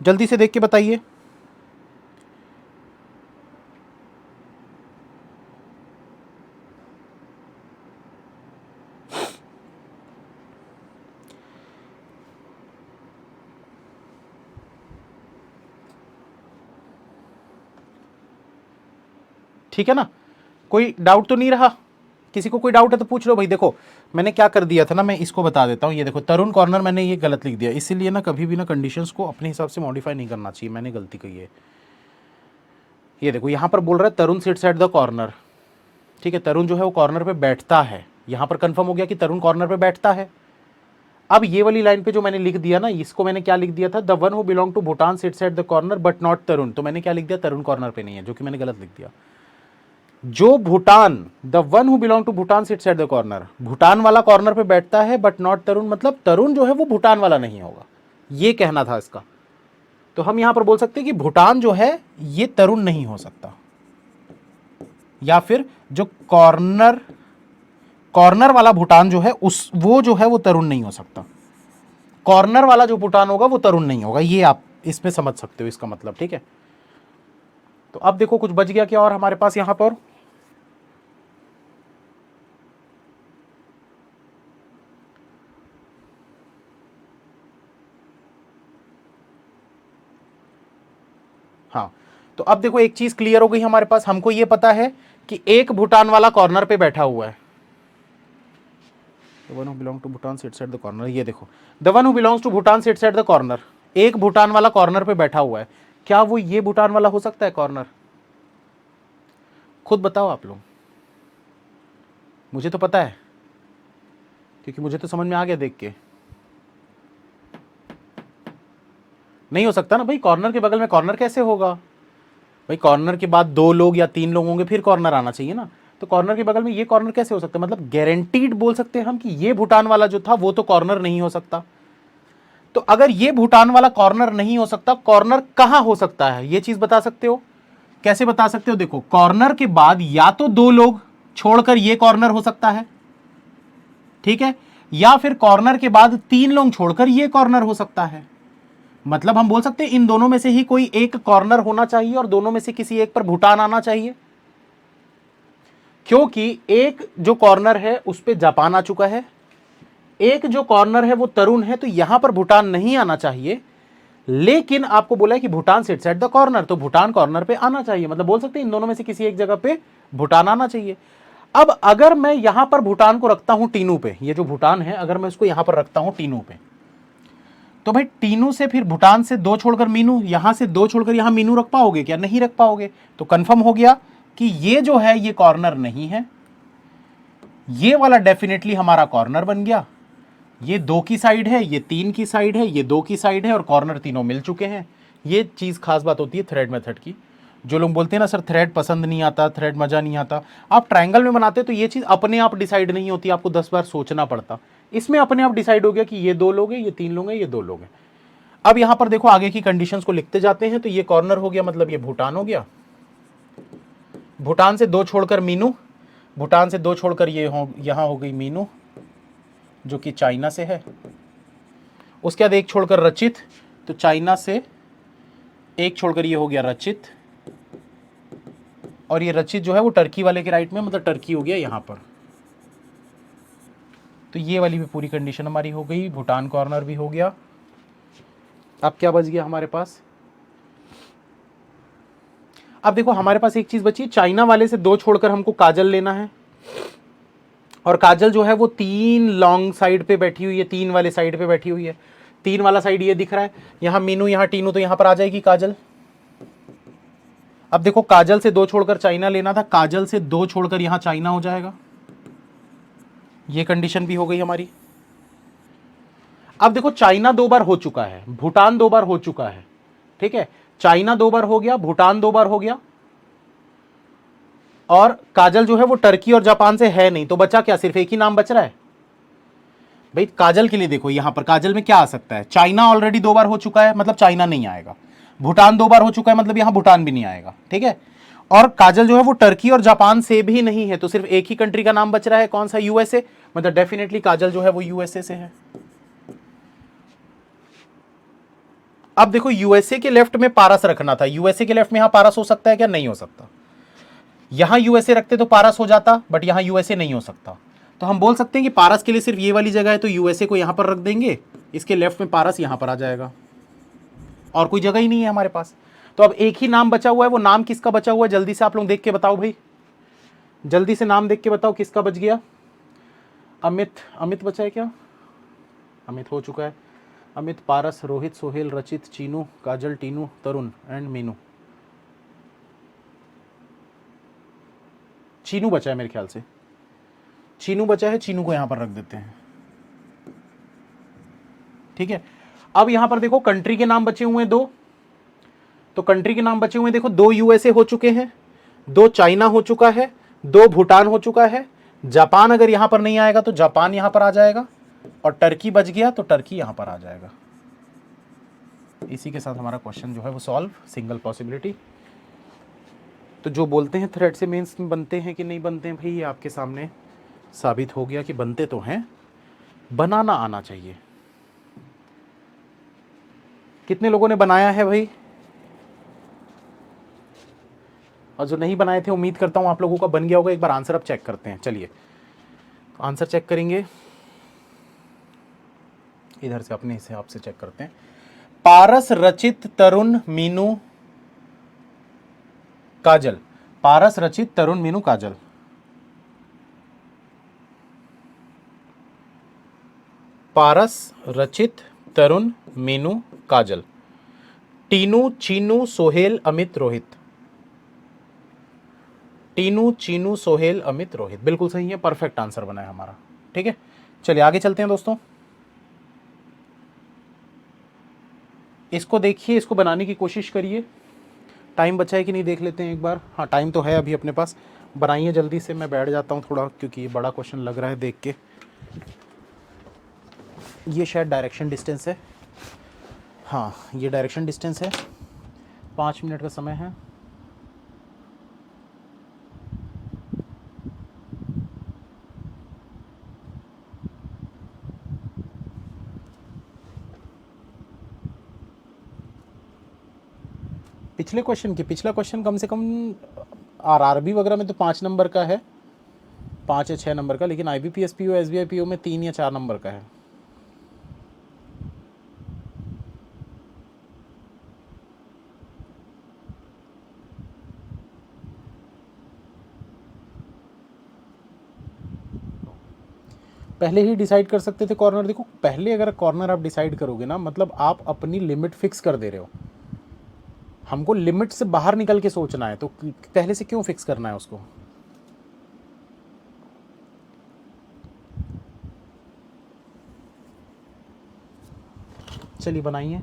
जल्दी से देख के बताइए। ठीक है ना, कोई डाउट तो नहीं रहा? किसी को कोई डाउट है तो पूछ लो भाई। देखो मैंने क्या कर दिया था ना, मैं इसको बता देता हूँ। ये देखो तरुण कॉर्नर मैंने ये गलत लिख दिया, इसीलिए ना कभी भी ना कंडीशंस को अपने हिसाब से मॉडिफाई नहीं करना चाहिए, मैंने गलती की है। ये देखो यहाँ पर बोल रहा है तरुण सिट्स एट द कॉर्नर, ठीक है, तरुण जो है वो कॉर्नर पे बैठता है। यहाँ पर कंफर्म हो गया कि तरुण कॉर्नर पे बैठता है। अब ये वाली लाइन पे जो मैंने लिख दिया ना, इसको मैंने क्या लिख दिया था, the one who belong to Bhutan sits at the corner but not Tarun, तो मैंने क्या लिख दिया, तरुण कॉर्नर पे नहीं है, जो कि मैंने गलत लिख दिया। जो Bhutan, the one who belong to Bhutan sits at the corner, Bhutan वाला कॉर्नर पे बैठता है बट नॉट तरुण, मतलब तरुण जो है वो भूटान वाला नहीं होगा, ये कहना था इसका। तो हम यहां पर बोल सकते हैं कि भूटान जो है ये तरुण नहीं हो सकता, या फिर जो कॉर्नर वाला भूटान जो है उस वो जो है वो तरुण नहीं हो सकता। कॉर्नर वाला जो भूटान होगा वो तरुण नहीं होगा, ये आप इसमें समझ सकते हो इसका मतलब। ठीक है, तो अब देखो कुछ बच गया क्या और हमारे पास यहां पर, हाँ, तो अब देखो एक चीज क्लियर हो गई हमारे पास। हमको ये पता है कि एक भूटान वाला कॉर्नर पे बैठा हुआ है, the one who belong to Bhutan sits at the corner. ये देखो the one who belongs to Bhutan sits at the corner, एक भूटान वाला कॉर्नर पे बैठा हुआ है। क्या वो ये भूटान वाला हो सकता है कॉर्नर? खुद बताओ आप लोग। मुझे तो पता है, क्योंकि मुझे तो समझ में आ गया देख के। नहीं हो सकता ना भाई, कॉर्नर के बगल में कॉर्नर कैसे होगा भाई? कॉर्नर के बाद दो लोग या तीन लोग होंगे फिर कॉर्नर आना चाहिए ना, तो कॉर्नर के बगल में ये कॉर्नर कैसे हो सकता है? मतलब गारंटीड बोल सकते हैं हम कि ये भूटान वाला जो था वो तो कॉर्नर नहीं हो सकता। तो अगर ये भूटान वाला कॉर्नर नहीं हो सकता, कॉर्नर कहां हो सकता है ये चीज बता सकते हो? कैसे बता सकते हो? देखो कॉर्नर के बाद या तो दो लोग छोड़कर ये कॉर्नर हो सकता है, ठीक है, या फिर कॉर्नर के बाद तीन लोग छोड़कर ये कॉर्नर हो सकता है। मतलब हम बोल सकते हैं इन दोनों में से ही कोई एक कॉर्नर होना चाहिए और दोनों में से किसी एक पर भूटान आना चाहिए, क्योंकि एक जो कॉर्नर है उस पे जापान आ चुका है, एक जो कॉर्नर है वो तरुण है, तो यहां पर भूटान नहीं आना चाहिए। लेकिन आपको बोला है कि Bhutan sits at the corner, तो भूटान कॉर्नर पे आना चाहिए, मतलब बोल सकते हैं इन दोनों में से किसी एक जगह पे भूटान आना चाहिए। अब अगर मैं यहां पर भूटान को रखता हूं टीनू पे, ये जो भूटान है अगर मैं इसको यहां पर रखता हूं टीनू पे, तो भाई टीनू से फिर भूटान से 2 छोड़कर मीनू, यहां से 2 छोड़कर यहां मीनू रख पाओगे क्या? नहीं रख पाओगे। तो कंफर्म हो गया कि ये जो है ये कॉर्नर नहीं है, ये वाला डेफिनेटली हमारा कॉर्नर बन गया। ये 2 की साइड है, ये 3 की साइड है, ये 2 की साइड है और कॉर्नर तीनों मिल चुके हैं। ये चीज खास बात होती है थ्रेड मेथड की। जो लोग बोलते हैं ना सर थ्रेड पसंद नहीं आता, थ्रेड मजा नहीं आता, आप ट्रायंगल में बनाते तो ये चीज अपने आप डिसाइड नहीं होती, आपको 10 बार सोचना पड़ता। इसमें अपने आप डिसाइड हो गया कि ये 2 लोग हैं, ये 3 लोग हैं, ये 2 लोग हैं। अब यहां पर देखो आगे की कंडीशंस को लिखते जाते हैं। तो ये कॉर्नर हो गया, मतलब ये भूटान हो गया। भूटान से 2 छोड़कर मीनू, भूटान से 2 छोड़कर ये यहां हो गई मीनू जो कि चाइना से है। उसके बाद 1 छोड़कर रचित, तो चाइना से 1 छोड़कर ये हो गया रचित, और ये रचित जो है वो टर्की वाले के राइट में, मतलब टर्की हो गया यहां पर। तो ये वाली भी पूरी कंडीशन हमारी हो गई, भूटान कॉर्नर भी हो गया। अब क्या बच गया हमारे पास? अब देखो हमारे पास एक चीज बची, चाइना वाले से 2 छोड़कर हमको काजल लेना है, और काजल जो है वो 3 लॉन्ग साइड पे बैठी हुई है, 3 वाले साइड पे बैठी हुई है। 3 वाला साइड ये दिख रहा है, यहां मीनू यहां टीनू, तो यहां पर आ जाएगी काजल। अब देखो काजल से 2 छोड़कर चाइना लेना था, काजल से 2 छोड़कर यहां चाइना हो जाएगा। ये कंडीशन भी हो गई हमारी। अब देखो चाइना 2 बार हो चुका है, भूटान 2 बार हो चुका है, ठीक है। चाइना 2 बार हो गया, भूटान 2 बार हो गया, और काजल जो है वो टर्की और जापान से है नहीं, तो बचा क्या? सिर्फ एक ही नाम बच रहा है भाई काजल के लिए। देखो यहां पर काजल में क्या आ सकता है, चाइना ऑलरेडी 2 बार हो चुका है, मतलब चाइना नहीं आएगा। भूटान 2 बार हो चुका है, मतलब यहां भूटान भी नहीं आएगा, ठीक है। और काजल जो है वो टर्की और जापान से भी नहीं है, तो सिर्फ एक ही कंट्री का नाम बच रहा है, कौन सा? यूएसए, मतलब डेफिनेटली काजल जो है वो यूएसए से है। अब देखो यूएसए के लेफ्ट में पारस रखना था, यूएसए के लेफ्ट में यहां पारस हो सकता है क्या? नहीं हो सकता। यहां यूएसए रखते तो पारस हो जाता, बट यहां यूएसए नहीं हो सकता। तो हम बोल सकते हैं कि पारस के लिए सिर्फ ये वाली जगह है, तो यूएसए को यहां पर रख देंगे, इसके लेफ्ट में पारस यहां पर आ जाएगा, और कोई जगह ही नहीं है हमारे पास। तो अब एक ही नाम बचा हुआ है, वो नाम किसका बचा हुआ है जल्दी से आप लोग देख के बताओ भाई, जल्दी से नाम देख के बताओ किसका बच गया। अमित, अमित बचा है क्या? अमित हो चुका है। अमित, पारस, रोहित, सोहेल, रचित, चीनू, काजल, टीनू, तरुण एंड मीनू। चीनू बचा है मेरे ख्याल से, चीनू बचा है, चीनू को यहां पर रख देते हैं, ठीक है। अब यहां पर देखो कंट्री के नाम बचे हुए हैं 2, तो कंट्री के नाम बचे हुए हैं देखो, 2 यूएसए हो चुके हैं, 2 चाइना हो चुका है, 2 भूटान हो चुका है, जापान अगर यहां पर नहीं आएगा तो जापान यहां पर आ जाएगा, और टर्की बच गया तो टर्की यहां पर आ जाएगा। इसी के साथ हमारा क्वेश्चन जो है वो सॉल्व, सिंगल पॉसिबिलिटी। तो जो बोलते हैं थ्रेड से मेंस में बनते हैं कि नहीं बनते हैं, भाई ये आपके सामने साबित हो गया कि बनते तो हैं, बनाना आना चाहिए। कितने लोगों ने बनाया है भाई? और जो नहीं बनाए थे उम्मीद करता हूं आप लोगों का बन गया होगा। एक बार आंसर अब चेक करते हैं, चलिए आंसर चेक करेंगे, इधर से अपने हिसाब से चेक करते हैं। पारस, रचित, तरुण, मीनू, काजल, पारस, रचित, तरुण, मीनू, काजल। पारस, रचित, तरुण, मीनू, काजल, टीनू, चीनू, सोहेल, अमित, रोहित। टीनू, चीनू, सोहेल, अमित, रोहित, बिल्कुल सही है, परफेक्ट आंसर बना है हमारा, ठीक है। चलिए आगे चलते हैं दोस्तों, इसको देखिए, इसको बनाने की कोशिश करिए। टाइम बचा है कि नहीं देख लेते हैं एक बार। हाँ टाइम तो है अभी अपने पास, बनाइए जल्दी से, मैं बैठ जाता हूँ थोड़ा, क्योंकि ये बड़ा क्वेश्चन लग रहा है देख के। ये शायद डायरेक्शन डिस्टेंस है, हाँ ये डायरेक्शन डिस्टेंस है, 5 मिनट का समय है। पिछले क्वेश्चन की, पिछला क्वेश्चन कम से कम आरआरबी वगैरह में तो 5 नंबर का है, 5 या 6 नंबर का, लेकिन आईबीपीएस पीओ, एसबीआई पीओ में 3 या 4 नंबर का है। पहले ही डिसाइड कर सकते थे कॉर्नर। देखो पहले अगर कॉर्नर आप डिसाइड करोगे ना, मतलब आप अपनी लिमिट फिक्स कर दे रहे हो। हमको लिमिट से बाहर निकल के सोचना है, तो पहले से क्यों फिक्स करना है उसको। चलिए बनाइए।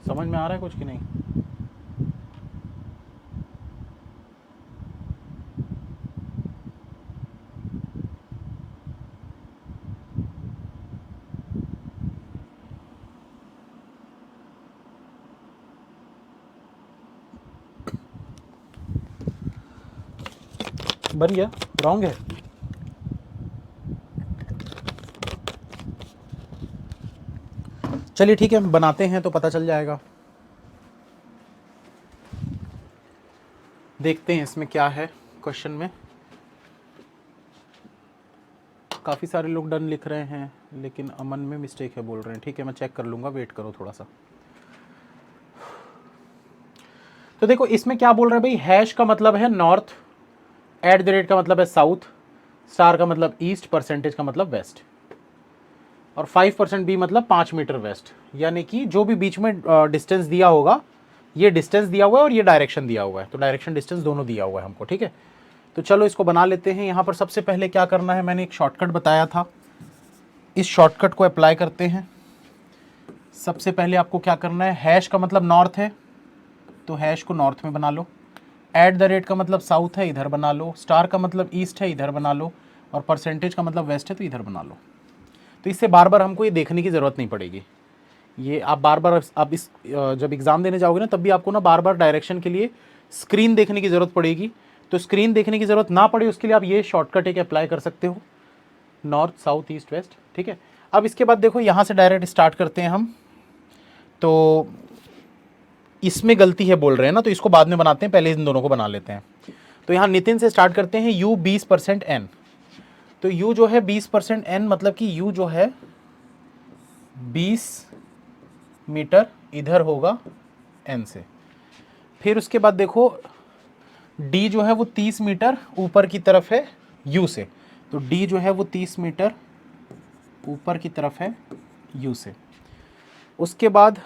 समझ में आ रहा है कुछ कि नहीं। बन गया, रॉन्ग है। चलिए ठीक है, बनाते हैं तो पता चल जाएगा। देखते हैं इसमें क्या है क्वेश्चन में। काफ़ी सारे लोग डन लिख रहे हैं, लेकिन अमन में मिस्टेक है बोल रहे हैं। ठीक है, मैं चेक कर लूँगा, वेट करो थोड़ा सा। तो देखो इसमें क्या बोल रहा है भाई, हैश का मतलब है नॉर्थ, एट द रेट का मतलब है साउथ, स्टार का मतलब ईस्ट, परसेंटेज का मतलब वेस्ट, और 5% बी मतलब 5 मीटर वेस्ट। यानी कि जो भी बीच में डिस्टेंस दिया होगा, ये डिस्टेंस दिया हुआ है और ये डायरेक्शन दिया हुआ है, तो डायरेक्शन डिस्टेंस दोनों दिया हुआ है हमको। ठीक है, तो चलो इसको बना लेते हैं। यहाँ पर सबसे पहले क्या करना है, मैंने एक शॉर्टकट बताया था, इस शॉर्टकट को अप्लाई करते हैं। सबसे पहले आपको क्या करना है, हैश का मतलब नॉर्थ है तो हैश को नॉर्थ में बना लो, एट द रेट का मतलब साउथ है, इधर बना लो, स्टार का मतलब ईस्ट है, इधर बना लो, और परसेंटेज का मतलब वेस्ट है, तो इधर बना लो। तो इससे बार बार हमको ये देखने की ज़रूरत नहीं पड़ेगी। ये आप बार बार, आप इस जब एग्ज़ाम देने जाओगे ना, तब भी आपको ना बार बार डायरेक्शन के लिए स्क्रीन देखने की ज़रूरत पड़ेगी, तो स्क्रीन देखने की ज़रूरत ना पड़े उसके लिए आप ये शॉर्टकट एक अप्लाई कर सकते हो, नॉर्थ साउथ ईस्ट वेस्ट। ठीक है, अब इसके बाद देखो यहाँ से डायरेक्ट स्टार्ट करते हैं हम। तो इसमें गलती है बोल रहे हैं ना, तो इसको बाद में बनाते हैं, पहले इन दोनों को बना लेते हैं। तो यहाँ नितिन से स्टार्ट करते हैं, u 20% n। तो u जो है 20% n मतलब कि u जो है 20 मीटर इधर होगा n से। फिर उसके बाद देखो d जो है वो 30 मीटर ऊपर की तरफ है u से, तो d जो है वो 30 मीटर ऊपर की तरफ है u से। उसके बाद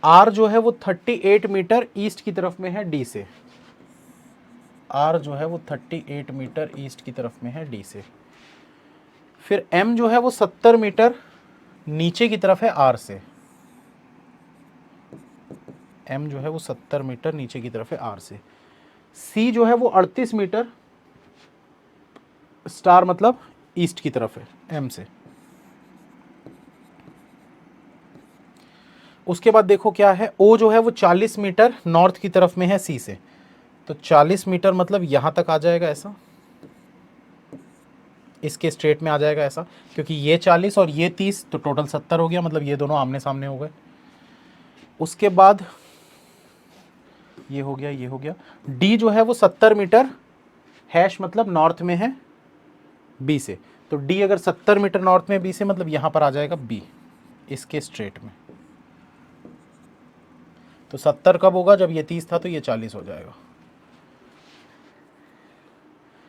r जो है वो 38 मीटर ईस्ट की तरफ में है d से, r जो है वो 38 मीटर ईस्ट की तरफ में है d से। फिर m जो है वो 70 मीटर नीचे की तरफ है r से, m जो है वो 70 मीटर नीचे की तरफ है r से। c जो है वो 38 मीटर स्टार मतलब ईस्ट की तरफ है m से। उसके बाद देखो क्या है, o जो है वो 40 मीटर नॉर्थ की तरफ में है c से, तो 40 मीटर मतलब यहां तक आ जाएगा ऐसा, इसके स्ट्रेट में आ जाएगा ऐसा, क्योंकि ये 40 और ये 30 तो टोटल 70 हो गया, मतलब ये दोनों आमने सामने हो गए। उसके बाद ये हो गया, ये हो गया। d जो है वो 70 मीटर हैश मतलब नॉर्थ में है b से, तो d अगर 70 मीटर नॉर्थ में b से मतलब यहां पर आ जाएगा b इसके स्ट्रेट में। तो 70 कब होगा, जब ये 30 था तो ये 40 हो जाएगा।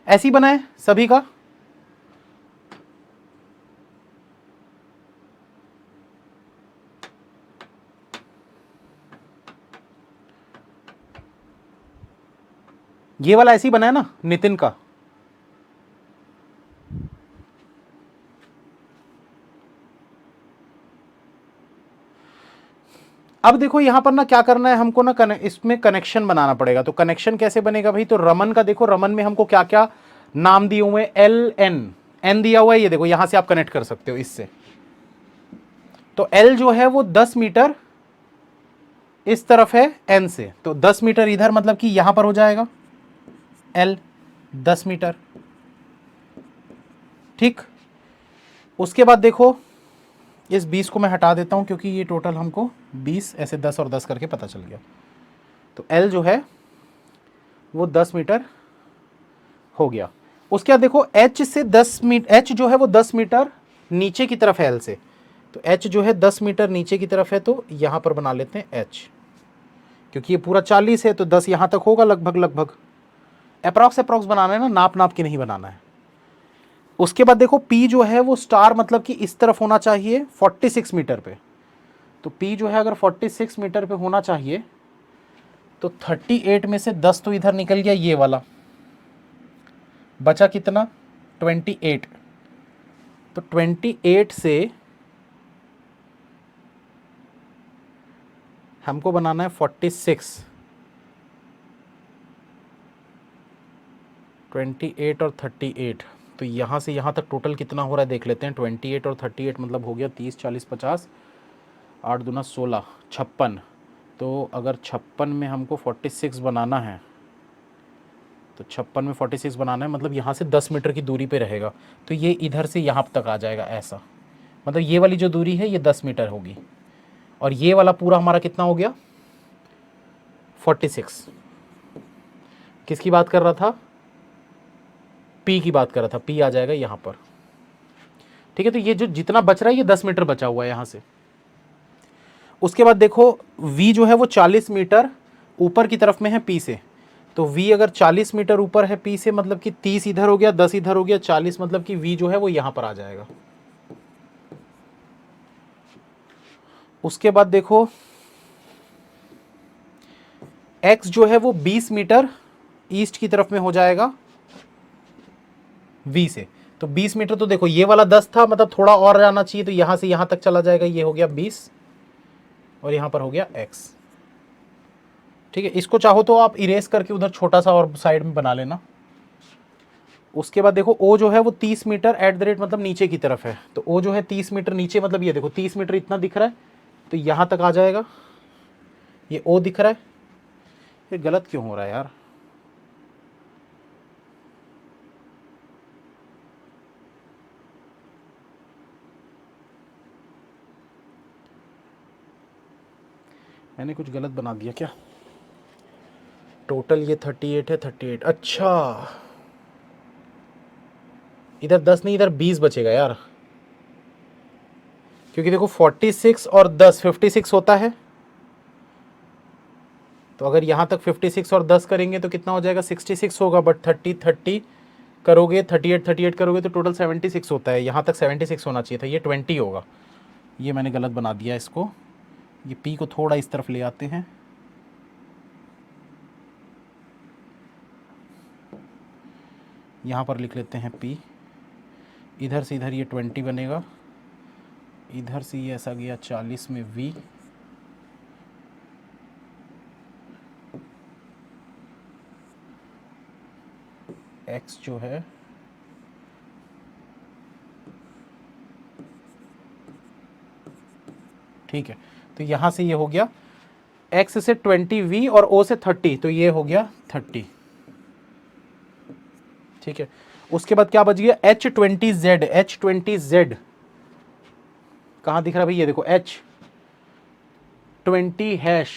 ऐसी बनाए सभी का। ये वाला ऐसे ही बना है ना नितिन का। अब देखो यहां पर ना क्या करना है हमको ना, इसमें कनेक्शन बनाना पड़ेगा। तो कनेक्शन कैसे बनेगा भाई, तो रमन का देखो, रमन में हमको क्या क्या नाम दिए हुए हैं, एल एन, एन दिया हुआ है, ये देखो यहां से आप कनेक्ट कर सकते हो इससे। तो एल जो है वो 10 मीटर इस तरफ है एन से, तो 10 मीटर इधर मतलब कि यहां पर हो जाएगा एल 10 मीटर। ठीक, उसके बाद देखो इस 20 को मैं हटा देता हूं क्योंकि ये टोटल हमको 20 ऐसे 10 और 10 करके पता चल गया। तो एल जो है वो 10 मीटर हो गया। उसके बाद देखो एच से 10 मीटर, एच जो है वो 10 मीटर नीचे की तरफ है एल से, तो एच जो है 10 मीटर नीचे की तरफ है, तो यहां पर बना लेते हैं एच, क्योंकि ये पूरा 40 है तो 10 यहां तक होगा लगभग लगभग। अप्रॉक्स अप्रॉक्स बनाना है ना, नाप नाप के नहीं बनाना है। उसके बाद देखो P जो है वो स्टार मतलब कि इस तरफ होना चाहिए 46 मीटर पे, तो P जो है अगर 46 मीटर पे होना चाहिए तो 38 में से 10 तो इधर निकल गया, ये वाला बचा कितना 28, तो 28 से हमको बनाना है 46, 28 और 38, तो यहाँ से यहाँ तक टोटल कितना हो रहा है देख लेते हैं। 28 और 38 मतलब हो गया 30 40 50, 8 दूना 16, 56। तो अगर 56 में हमको 46 बनाना है, तो 56 में 46 बनाना है मतलब यहाँ से 10 मीटर की दूरी पे रहेगा, तो ये इधर से यहाँ तक आ जाएगा ऐसा, मतलब ये वाली जो दूरी है ये 10 मीटर होगी, और ये वाला पूरा हमारा कितना हो गया 46। किसकी बात कर रहा था, P की बात कर रहा था, P आ जाएगा यहाँ पर। ठीक है, तो ये जो जितना बच रहा है ये 10 मीटर बचा हुआ है यहाँ से। उसके बाद देखो V जो है वो 40 मीटर ऊपर की तरफ में है P से, तो V अगर 40 मीटर ऊपर है P से मतलब कि 30 इधर हो गया, 10 इधर हो गया, 40 मतलब कि V जो है वो यहाँ पर आ जाएगा। उसके बाद देखो X जो है वो 20 मीटर ईस्ट की तरफ में हो जाएगा V से, तो 20 मीटर, तो देखो ये वाला 10 था मतलब थोड़ा और जाना चाहिए, तो यहां से यहां तक चला जाएगा, ये हो गया 20 और यहां पर हो गया X। ठीक है, इसको चाहो तो आप इरेज करके उधर छोटा सा और साइड में बना लेना। उसके बाद देखो O जो है वो 30 मीटर एट द रेट मतलब नीचे की तरफ है, तो O जो है 30 मीटर नीचे मतलब ये देखो 30 मीटर इतना दिख रहा है, तो यहां तक आ जाएगा, ये O दिख रहा है, ये गलत क्यों हो रहा है यार? मैंने कुछ गलत बना दिया क्या? टोटल ये 38 है, 38। अच्छा, इधर 10 नहीं, इधर 20 बचेगा यार, क्योंकि देखो 46 और 10 56 होता है। तो अगर यहाँ तक 56 और 10 करेंगे तो कितना हो जाएगा? 66 होगा। बट 30 30 करोगे, 38 38 करोगे तो टोटल 76 होता है। यहाँ तक 76 होना चाहिए था, ये 20 होगा। ये मैंने गलत बना दिया इसको। ये पी को थोड़ा इस तरफ ले आते हैं। यहाँ पर लिख लेते हैं पी। इधर से इधर ये 20 बनेगा, इधर से ये ऐसा गया 40 में वी, एक्स जो है ठीक है। तो यहाँ से ये हो गया x से 20v और o से 30, तो ये हो गया 30। ठीक है, उसके बाद क्या बच गया? H20z। H20z कहाँ दिख रहा है भाई? ये देखो H20 हैश।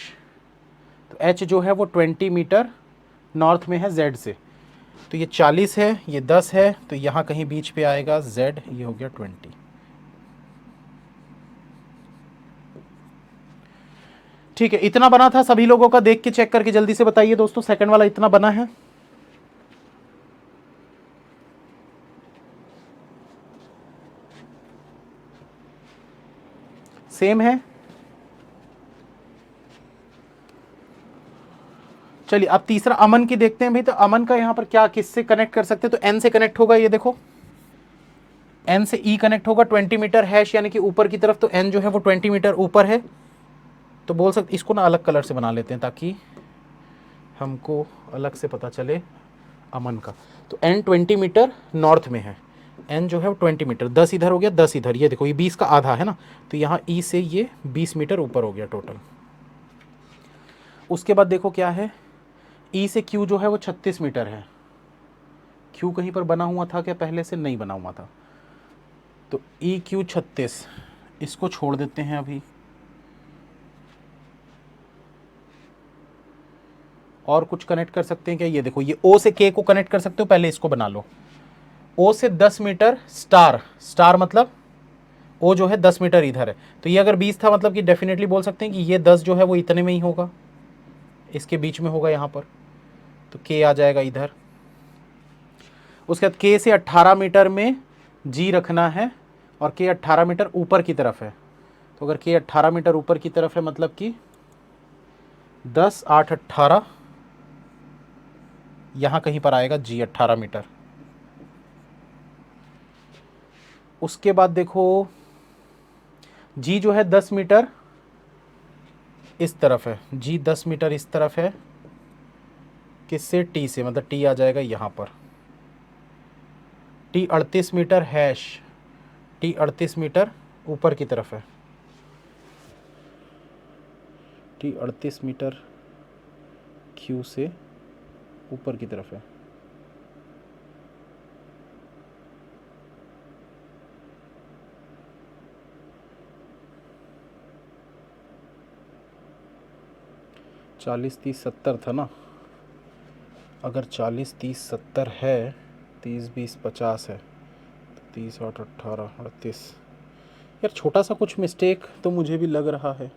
तो H जो है वो 20 मीटर नॉर्थ में है Z से। तो ये 40 है, ये 10 है, तो यहाँ कहीं बीच पे आएगा Z। ये हो गया 20। ठीक है, इतना बना था। सभी लोगों का देख के चेक करके जल्दी से बताइए दोस्तों, सेकंड वाला इतना बना है? सेम है? चलिए अब तीसरा अमन की देखते हैं भाई। तो अमन का यहाँ पर क्या, किससे कनेक्ट कर सकते हैं? तो एन से कनेक्ट होगा। ये देखो एन से ई कनेक्ट होगा 20 मीटर हैश, यानी कि ऊपर की तरफ। तो एन जो है वो 20 मीटर ऊपर है। तो बोल सकते, इसको ना अलग कलर से बना लेते हैं ताकि हमको अलग से पता चले अमन का। तो एन 20 मीटर नॉर्थ में है। एन जो है वो 20 मीटर, 10 इधर हो गया, 10 इधर। ये देखो ये 20 का आधा है ना, तो यहाँ ई से ये 20 मीटर ऊपर हो गया टोटल। उसके बाद देखो क्या है, ई से क्यू जो है वो 36 मीटर है। क्यू कहीं पर बना हुआ था क्या? पहले से नहीं बना हुआ था। तो ई क्यू 36, इसको छोड़ देते हैं अभी। और कुछ कनेक्ट कर सकते हैं क्या? ये देखो ये ओ से के को कनेक्ट कर सकते हो, पहले इसको बना लो। ओ से 10 मीटर स्टार, स्टार मतलब ओ जो है 10 मीटर इधर है। तो ये अगर 20 था मतलब कि डेफिनेटली बोल सकते हैं कि ये 10 जो है वो इतने में ही होगा, इसके बीच में होगा यहाँ पर। तो के आ जाएगा इधर। उसके बाद के से 18 मीटर में जी रखना है, और के 18 मीटर ऊपर की तरफ है। तो अगर के 18 मीटर ऊपर की तरफ है मतलब कि 10 8 18, यहाँ कहीं पर आएगा जी 18 मीटर। उसके बाद देखो जी जो है 10 मीटर इस तरफ है, जी 10 मीटर इस तरफ है। किससे? टी से, मतलब टी आ जाएगा यहाँ पर। T 38 metre hash, T 38 metre ऊपर की तरफ है। टी 38 मीटर क्यू से ऊपर की तरफ है। चालीस 30 70 था ना? अगर 40 30 70 है, 30 20 50 है, तो 30 8 18 38। यार छोटा सा कुछ मिस्टेक तो मुझे भी लग रहा है।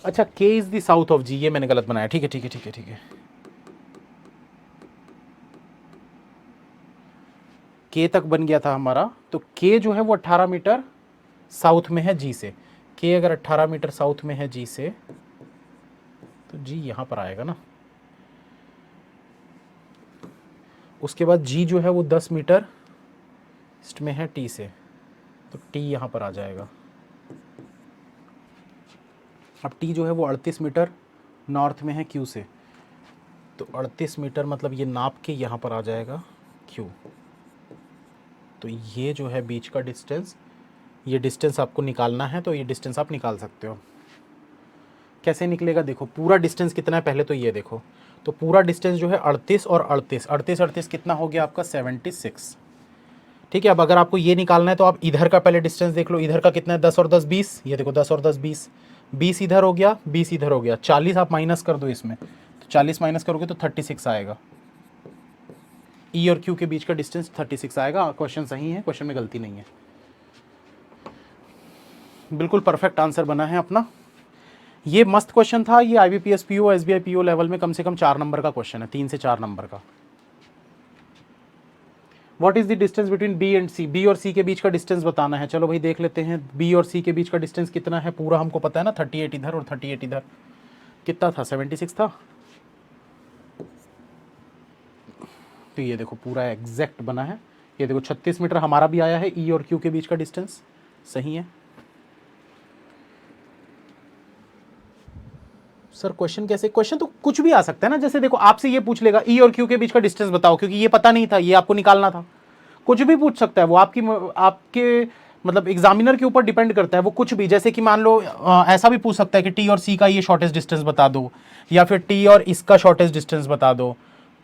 अच्छा, के इज द साउथ ऑफ जी, ये मैंने गलत बनाया। ठीक है ठीक है ठीक है ठीक है। के तक बन गया था हमारा। तो के जो है वो 18 मीटर साउथ में है जी से। के अगर 18 मीटर साउथ में है जी से, तो जी यहाँ पर आएगा ना। उसके बाद जी जो है वो 10 मीटर ईस्ट में है टी से, तो टी यहाँ पर आ जाएगा। अब टी जो है वो 38 मीटर नॉर्थ में है क्यू से, तो 38 मीटर मतलब ये नाप के यहाँ पर आ जाएगा। क्यू। तो ये जो है बीच का डिस्टेंस, ये डिस्टेंस आपको निकालना है, तो ये डिस्टेंस आप निकाल सकते हो। कैसे निकलेगा, देखो पूरा डिस्टेंस कितना है पहले तो ये देखो, तो पूरा डिस्टेंस जो है 38 और 38, 38 कितना हो गया आपका 76। ठीक है, अब अगर आपको ये निकालना है तो आप इधर का पहले डिस्टेंस देख लो, इधर का कितना है 10 और 10 20, ये देखो 10 और 10 20, 20 इधर हो गया, 20 इधर हो गया, 40 आप माइनस कर दो इसमें, तो 40 माइनस करोगे तो 36 आएगा। ई और क्यू के बीच का डिस्टेंस 36 आएगा। क्वेश्चन सही है, क्वेश्चन में गलती नहीं है, बिल्कुल परफेक्ट आंसर बना है अपना। ये मस्त क्वेश्चन था, ये IBPS PO SBI PO level में कम से कम 4 नंबर का क्वेश्चन है, 3 से 4 नंबर का। What is the distance between B and C, B और सी के बीच का डिस्टेंस बताना है। चलो भाई देख लेते हैं, बी और सी के बीच का डिस्टेंस कितना है, पूरा हमको पता है ना, 38 इधर और 38 इधर, कितना था 76 था। तो ये देखो पूरा एग्जैक्ट बना है, ये देखो 36 मीटर हमारा भी आया है। ई और क्यू के बीच का डिस्टेंस सही है। सर क्वेश्चन कैसे, क्वेश्चन तो कुछ भी आ सकता है ना, जैसे देखो आपसे ये पूछ लेगा ई और क्यू के बीच का डिस्टेंस बताओ, क्योंकि ये पता नहीं था, ये आपको निकालना था। कुछ भी पूछ सकता है वो, आपके मतलब एग्जामिनर के ऊपर डिपेंड करता है वो, कुछ भी। जैसे कि मान लो ऐसा भी पूछ सकता है कि टी और सी का ये शॉर्टेस्ट डिस्टेंस बता दो, या फिर टी और इसका शॉर्टेस्ट डिस्टेंस बता दो।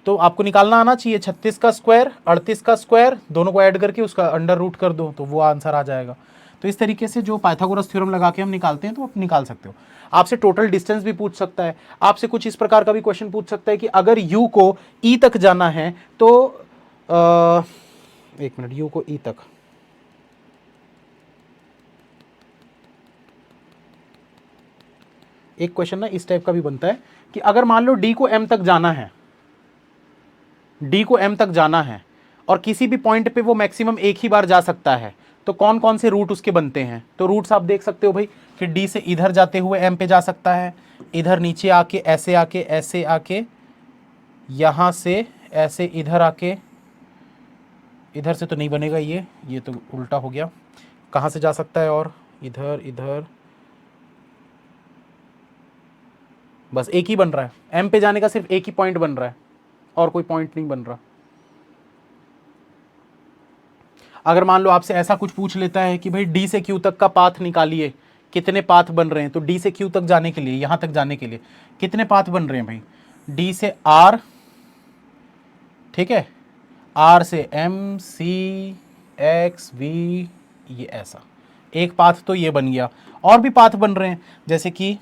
तो आपको निकालना आना चाहिए 36 का स्क्वायर 38 का स्क्वायर, दोनों को ऐड करके उसका अंडर रूट कर दो, तो वो आंसर आ जाएगा। तो इस तरीके से जो पाइथागोरस थ्योरम लगा के हम निकालते हैं, तो आप निकाल सकते हो। आपसे टोटल डिस्टेंस भी पूछ सकता है, आपसे कुछ इस प्रकार का भी क्वेश्चन पूछ सकता है कि अगर u को e तक जाना है तो एक मिनट, u को e तक, एक क्वेश्चन ना इस टाइप का भी बनता है कि अगर मान लो d को m तक जाना है, d को m तक जाना है और किसी भी पॉइंट पे वो मैक्सिमम एक ही बार जा सकता है, तो कौन कौन से रूट उसके बनते हैं। तो रूट्स आप देख सकते हो भाई कि डी से इधर जाते हुए एम पे जा सकता है, इधर नीचे आके ऐसे आके यहां से ऐसे इधर आके, इधर से तो नहीं बनेगा, ये तो उल्टा हो गया। कहां से जा सकता है, और इधर इधर, बस एक ही बन रहा है, एम पे जाने का सिर्फ एक ही पॉइंट बन रहा है और कोई पॉइंट नहीं बन रहा। अगर मान लो आपसे ऐसा कुछ पूछ लेता है कि भाई डी से क्यू तक का पाथ निकालिए, कितने पाथ बन रहे हैं, तो डी से क्यू तक जाने के लिए, यहां तक जाने के लिए कितने पाथ बन रहे हैं भाई, डी से आर, ठीक है, आर से एम सी एक्स वी, ये ऐसा एक पाथ तो ये बन गया। और भी पाथ बन रहे हैं, जैसे कि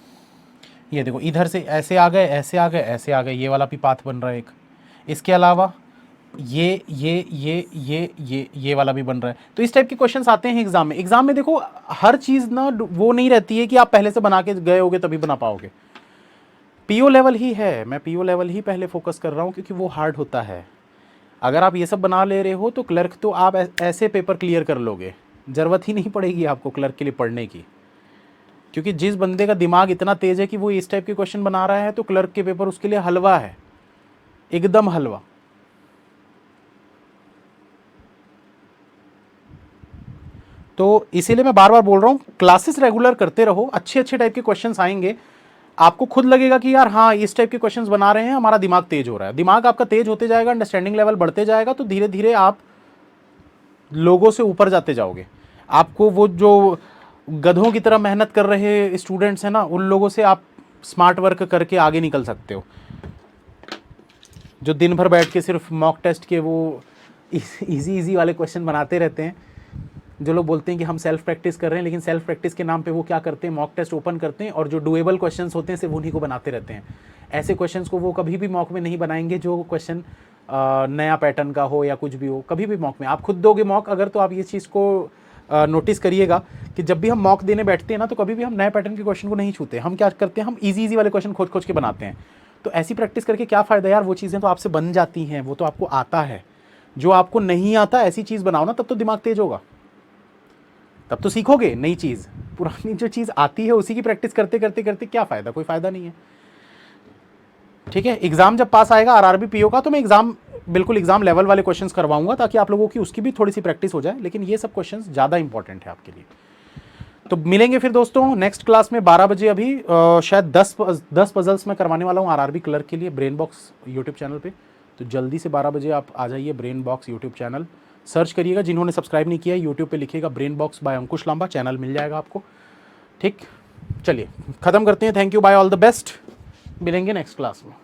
ये देखो इधर से ऐसे आ गए, ऐसे आ गए, ऐसे आ गए, ये वाला भी पाथ बन रहा है एक। इसके अलावा ये वाला भी बन रहा है। तो इस टाइप के क्वेश्चंस आते हैं एग्जाम में। एग्जाम में देखो हर चीज ना वो नहीं रहती है कि आप पहले से बना के गए होगे तभी बना पाओगे। पीओ लेवल ही है, मैं पीओ लेवल ही पहले फोकस कर रहा हूँ क्योंकि वो हार्ड होता है। अगर आप ये सब बना ले रहे हो तो क्लर्क तो आप ऐसे पेपर क्लियर कर लोगे, ज़रूरत ही नहीं पड़ेगी आपको क्लर्क के लिए पढ़ने की, क्योंकि जिस बंदे का दिमाग इतना तेज है कि वो इस टाइप के क्वेश्चन बना रहा है तो क्लर्क के पेपर उसके लिए हलवा है, एकदम हलवा। तो इसीलिए मैं बार बार बोल रहा हूँ क्लासेस रेगुलर करते रहो, अच्छे अच्छे टाइप के क्वेश्चंस आएंगे, आपको खुद लगेगा कि यार हाँ इस टाइप के क्वेश्चंस बना रहे हैं, हमारा दिमाग तेज हो रहा है। दिमाग आपका तेज होते जाएगा, अंडरस्टैंडिंग लेवल बढ़ते जाएगा, तो धीरे धीरे आप लोगों से ऊपर जाते जाओगे। आपको वो जो गधों की तरह मेहनत कर रहे स्टूडेंट्स हैं ना, उन लोगों से आप स्मार्ट वर्क करके आगे निकल सकते हो। जो दिन भर बैठ के सिर्फ मॉक टेस्ट के वो इजी वाले क्वेश्चन बनाते रहते हैं, जो लोग बोलते हैं कि हम सेल्फ प्रैक्टिस कर रहे हैं, लेकिन सेल्फ प्रैक्टिस के नाम पे वो क्या करते हैं, मॉक टेस्ट ओपन करते हैं और जो डुएबल क्वेश्चंस होते हैं सिर्फ उन्हीं को बनाते रहते हैं। ऐसे क्वेश्चंस को वो कभी भी मॉक में नहीं बनाएंगे जो क्वेश्चन नया पैटर्न का हो या कुछ भी हो, कभी भी मॉक में। आप खुद दोगे मॉक अगर, तो आप ये चीज़ को नोटिस करिएगा कि जब भी हम मॉक देने बैठते हैं ना, तो कभी भी हम नए पैटर्न के क्वेश्चन को नहीं छूते। हम क्या करते हैं, हम ईजी वाले क्वेश्चन खोज के बनाते हैं। तो ऐसी प्रैक्टिस करके क्या फ़ायदा यार, वो चीज़ें तो आपसे बन जाती हैं, वो तो आपको आता है। जो आपको नहीं आता ऐसी चीज़ बनाओ ना, तब तो दिमाग तेज होगा, तब तो सीखोगे नई चीज़। पुरानी जो चीज़ आती है उसी की प्रैक्टिस करते करते करते क्या फ़ायदा, कोई फ़ायदा नहीं है। ठीक है, एग्ज़ाम जब पास आएगा आरआरबी पीओ का, तो मैं बिल्कुल एग्ज़ाम लेवल वाले क्वेश्चंस करवाऊंगा, ताकि आप लोगों की उसकी भी थोड़ी सी प्रैक्टिस हो जाए। लेकिन ये सब क्वेश्चंस ज़्यादा इंपॉर्टेंट है आपके लिए। तो मिलेंगे फिर दोस्तों नेक्स्ट क्लास में 12 बजे। अभी शायद 10 पजल्स मैं करवाने वाला हूँ आरआरबी क्लर्क के लिए, ब्रेन बॉक्स यूट्यूब चैनल पे। तो जल्दी से 12 बजे आप आ जाइए Brain Box YouTube channel search करिएगा, जिन्होंने सब्सक्राइब नहीं किया है यूट्यूब पे लिखिएगा Brain Box by Ankush Lamba, channel मिल जाएगा आपको। ठीक, चलिए ख़त्म करते हैं। Thank you, bye, all the best, मिलेंगे नेक्स्ट क्लास में।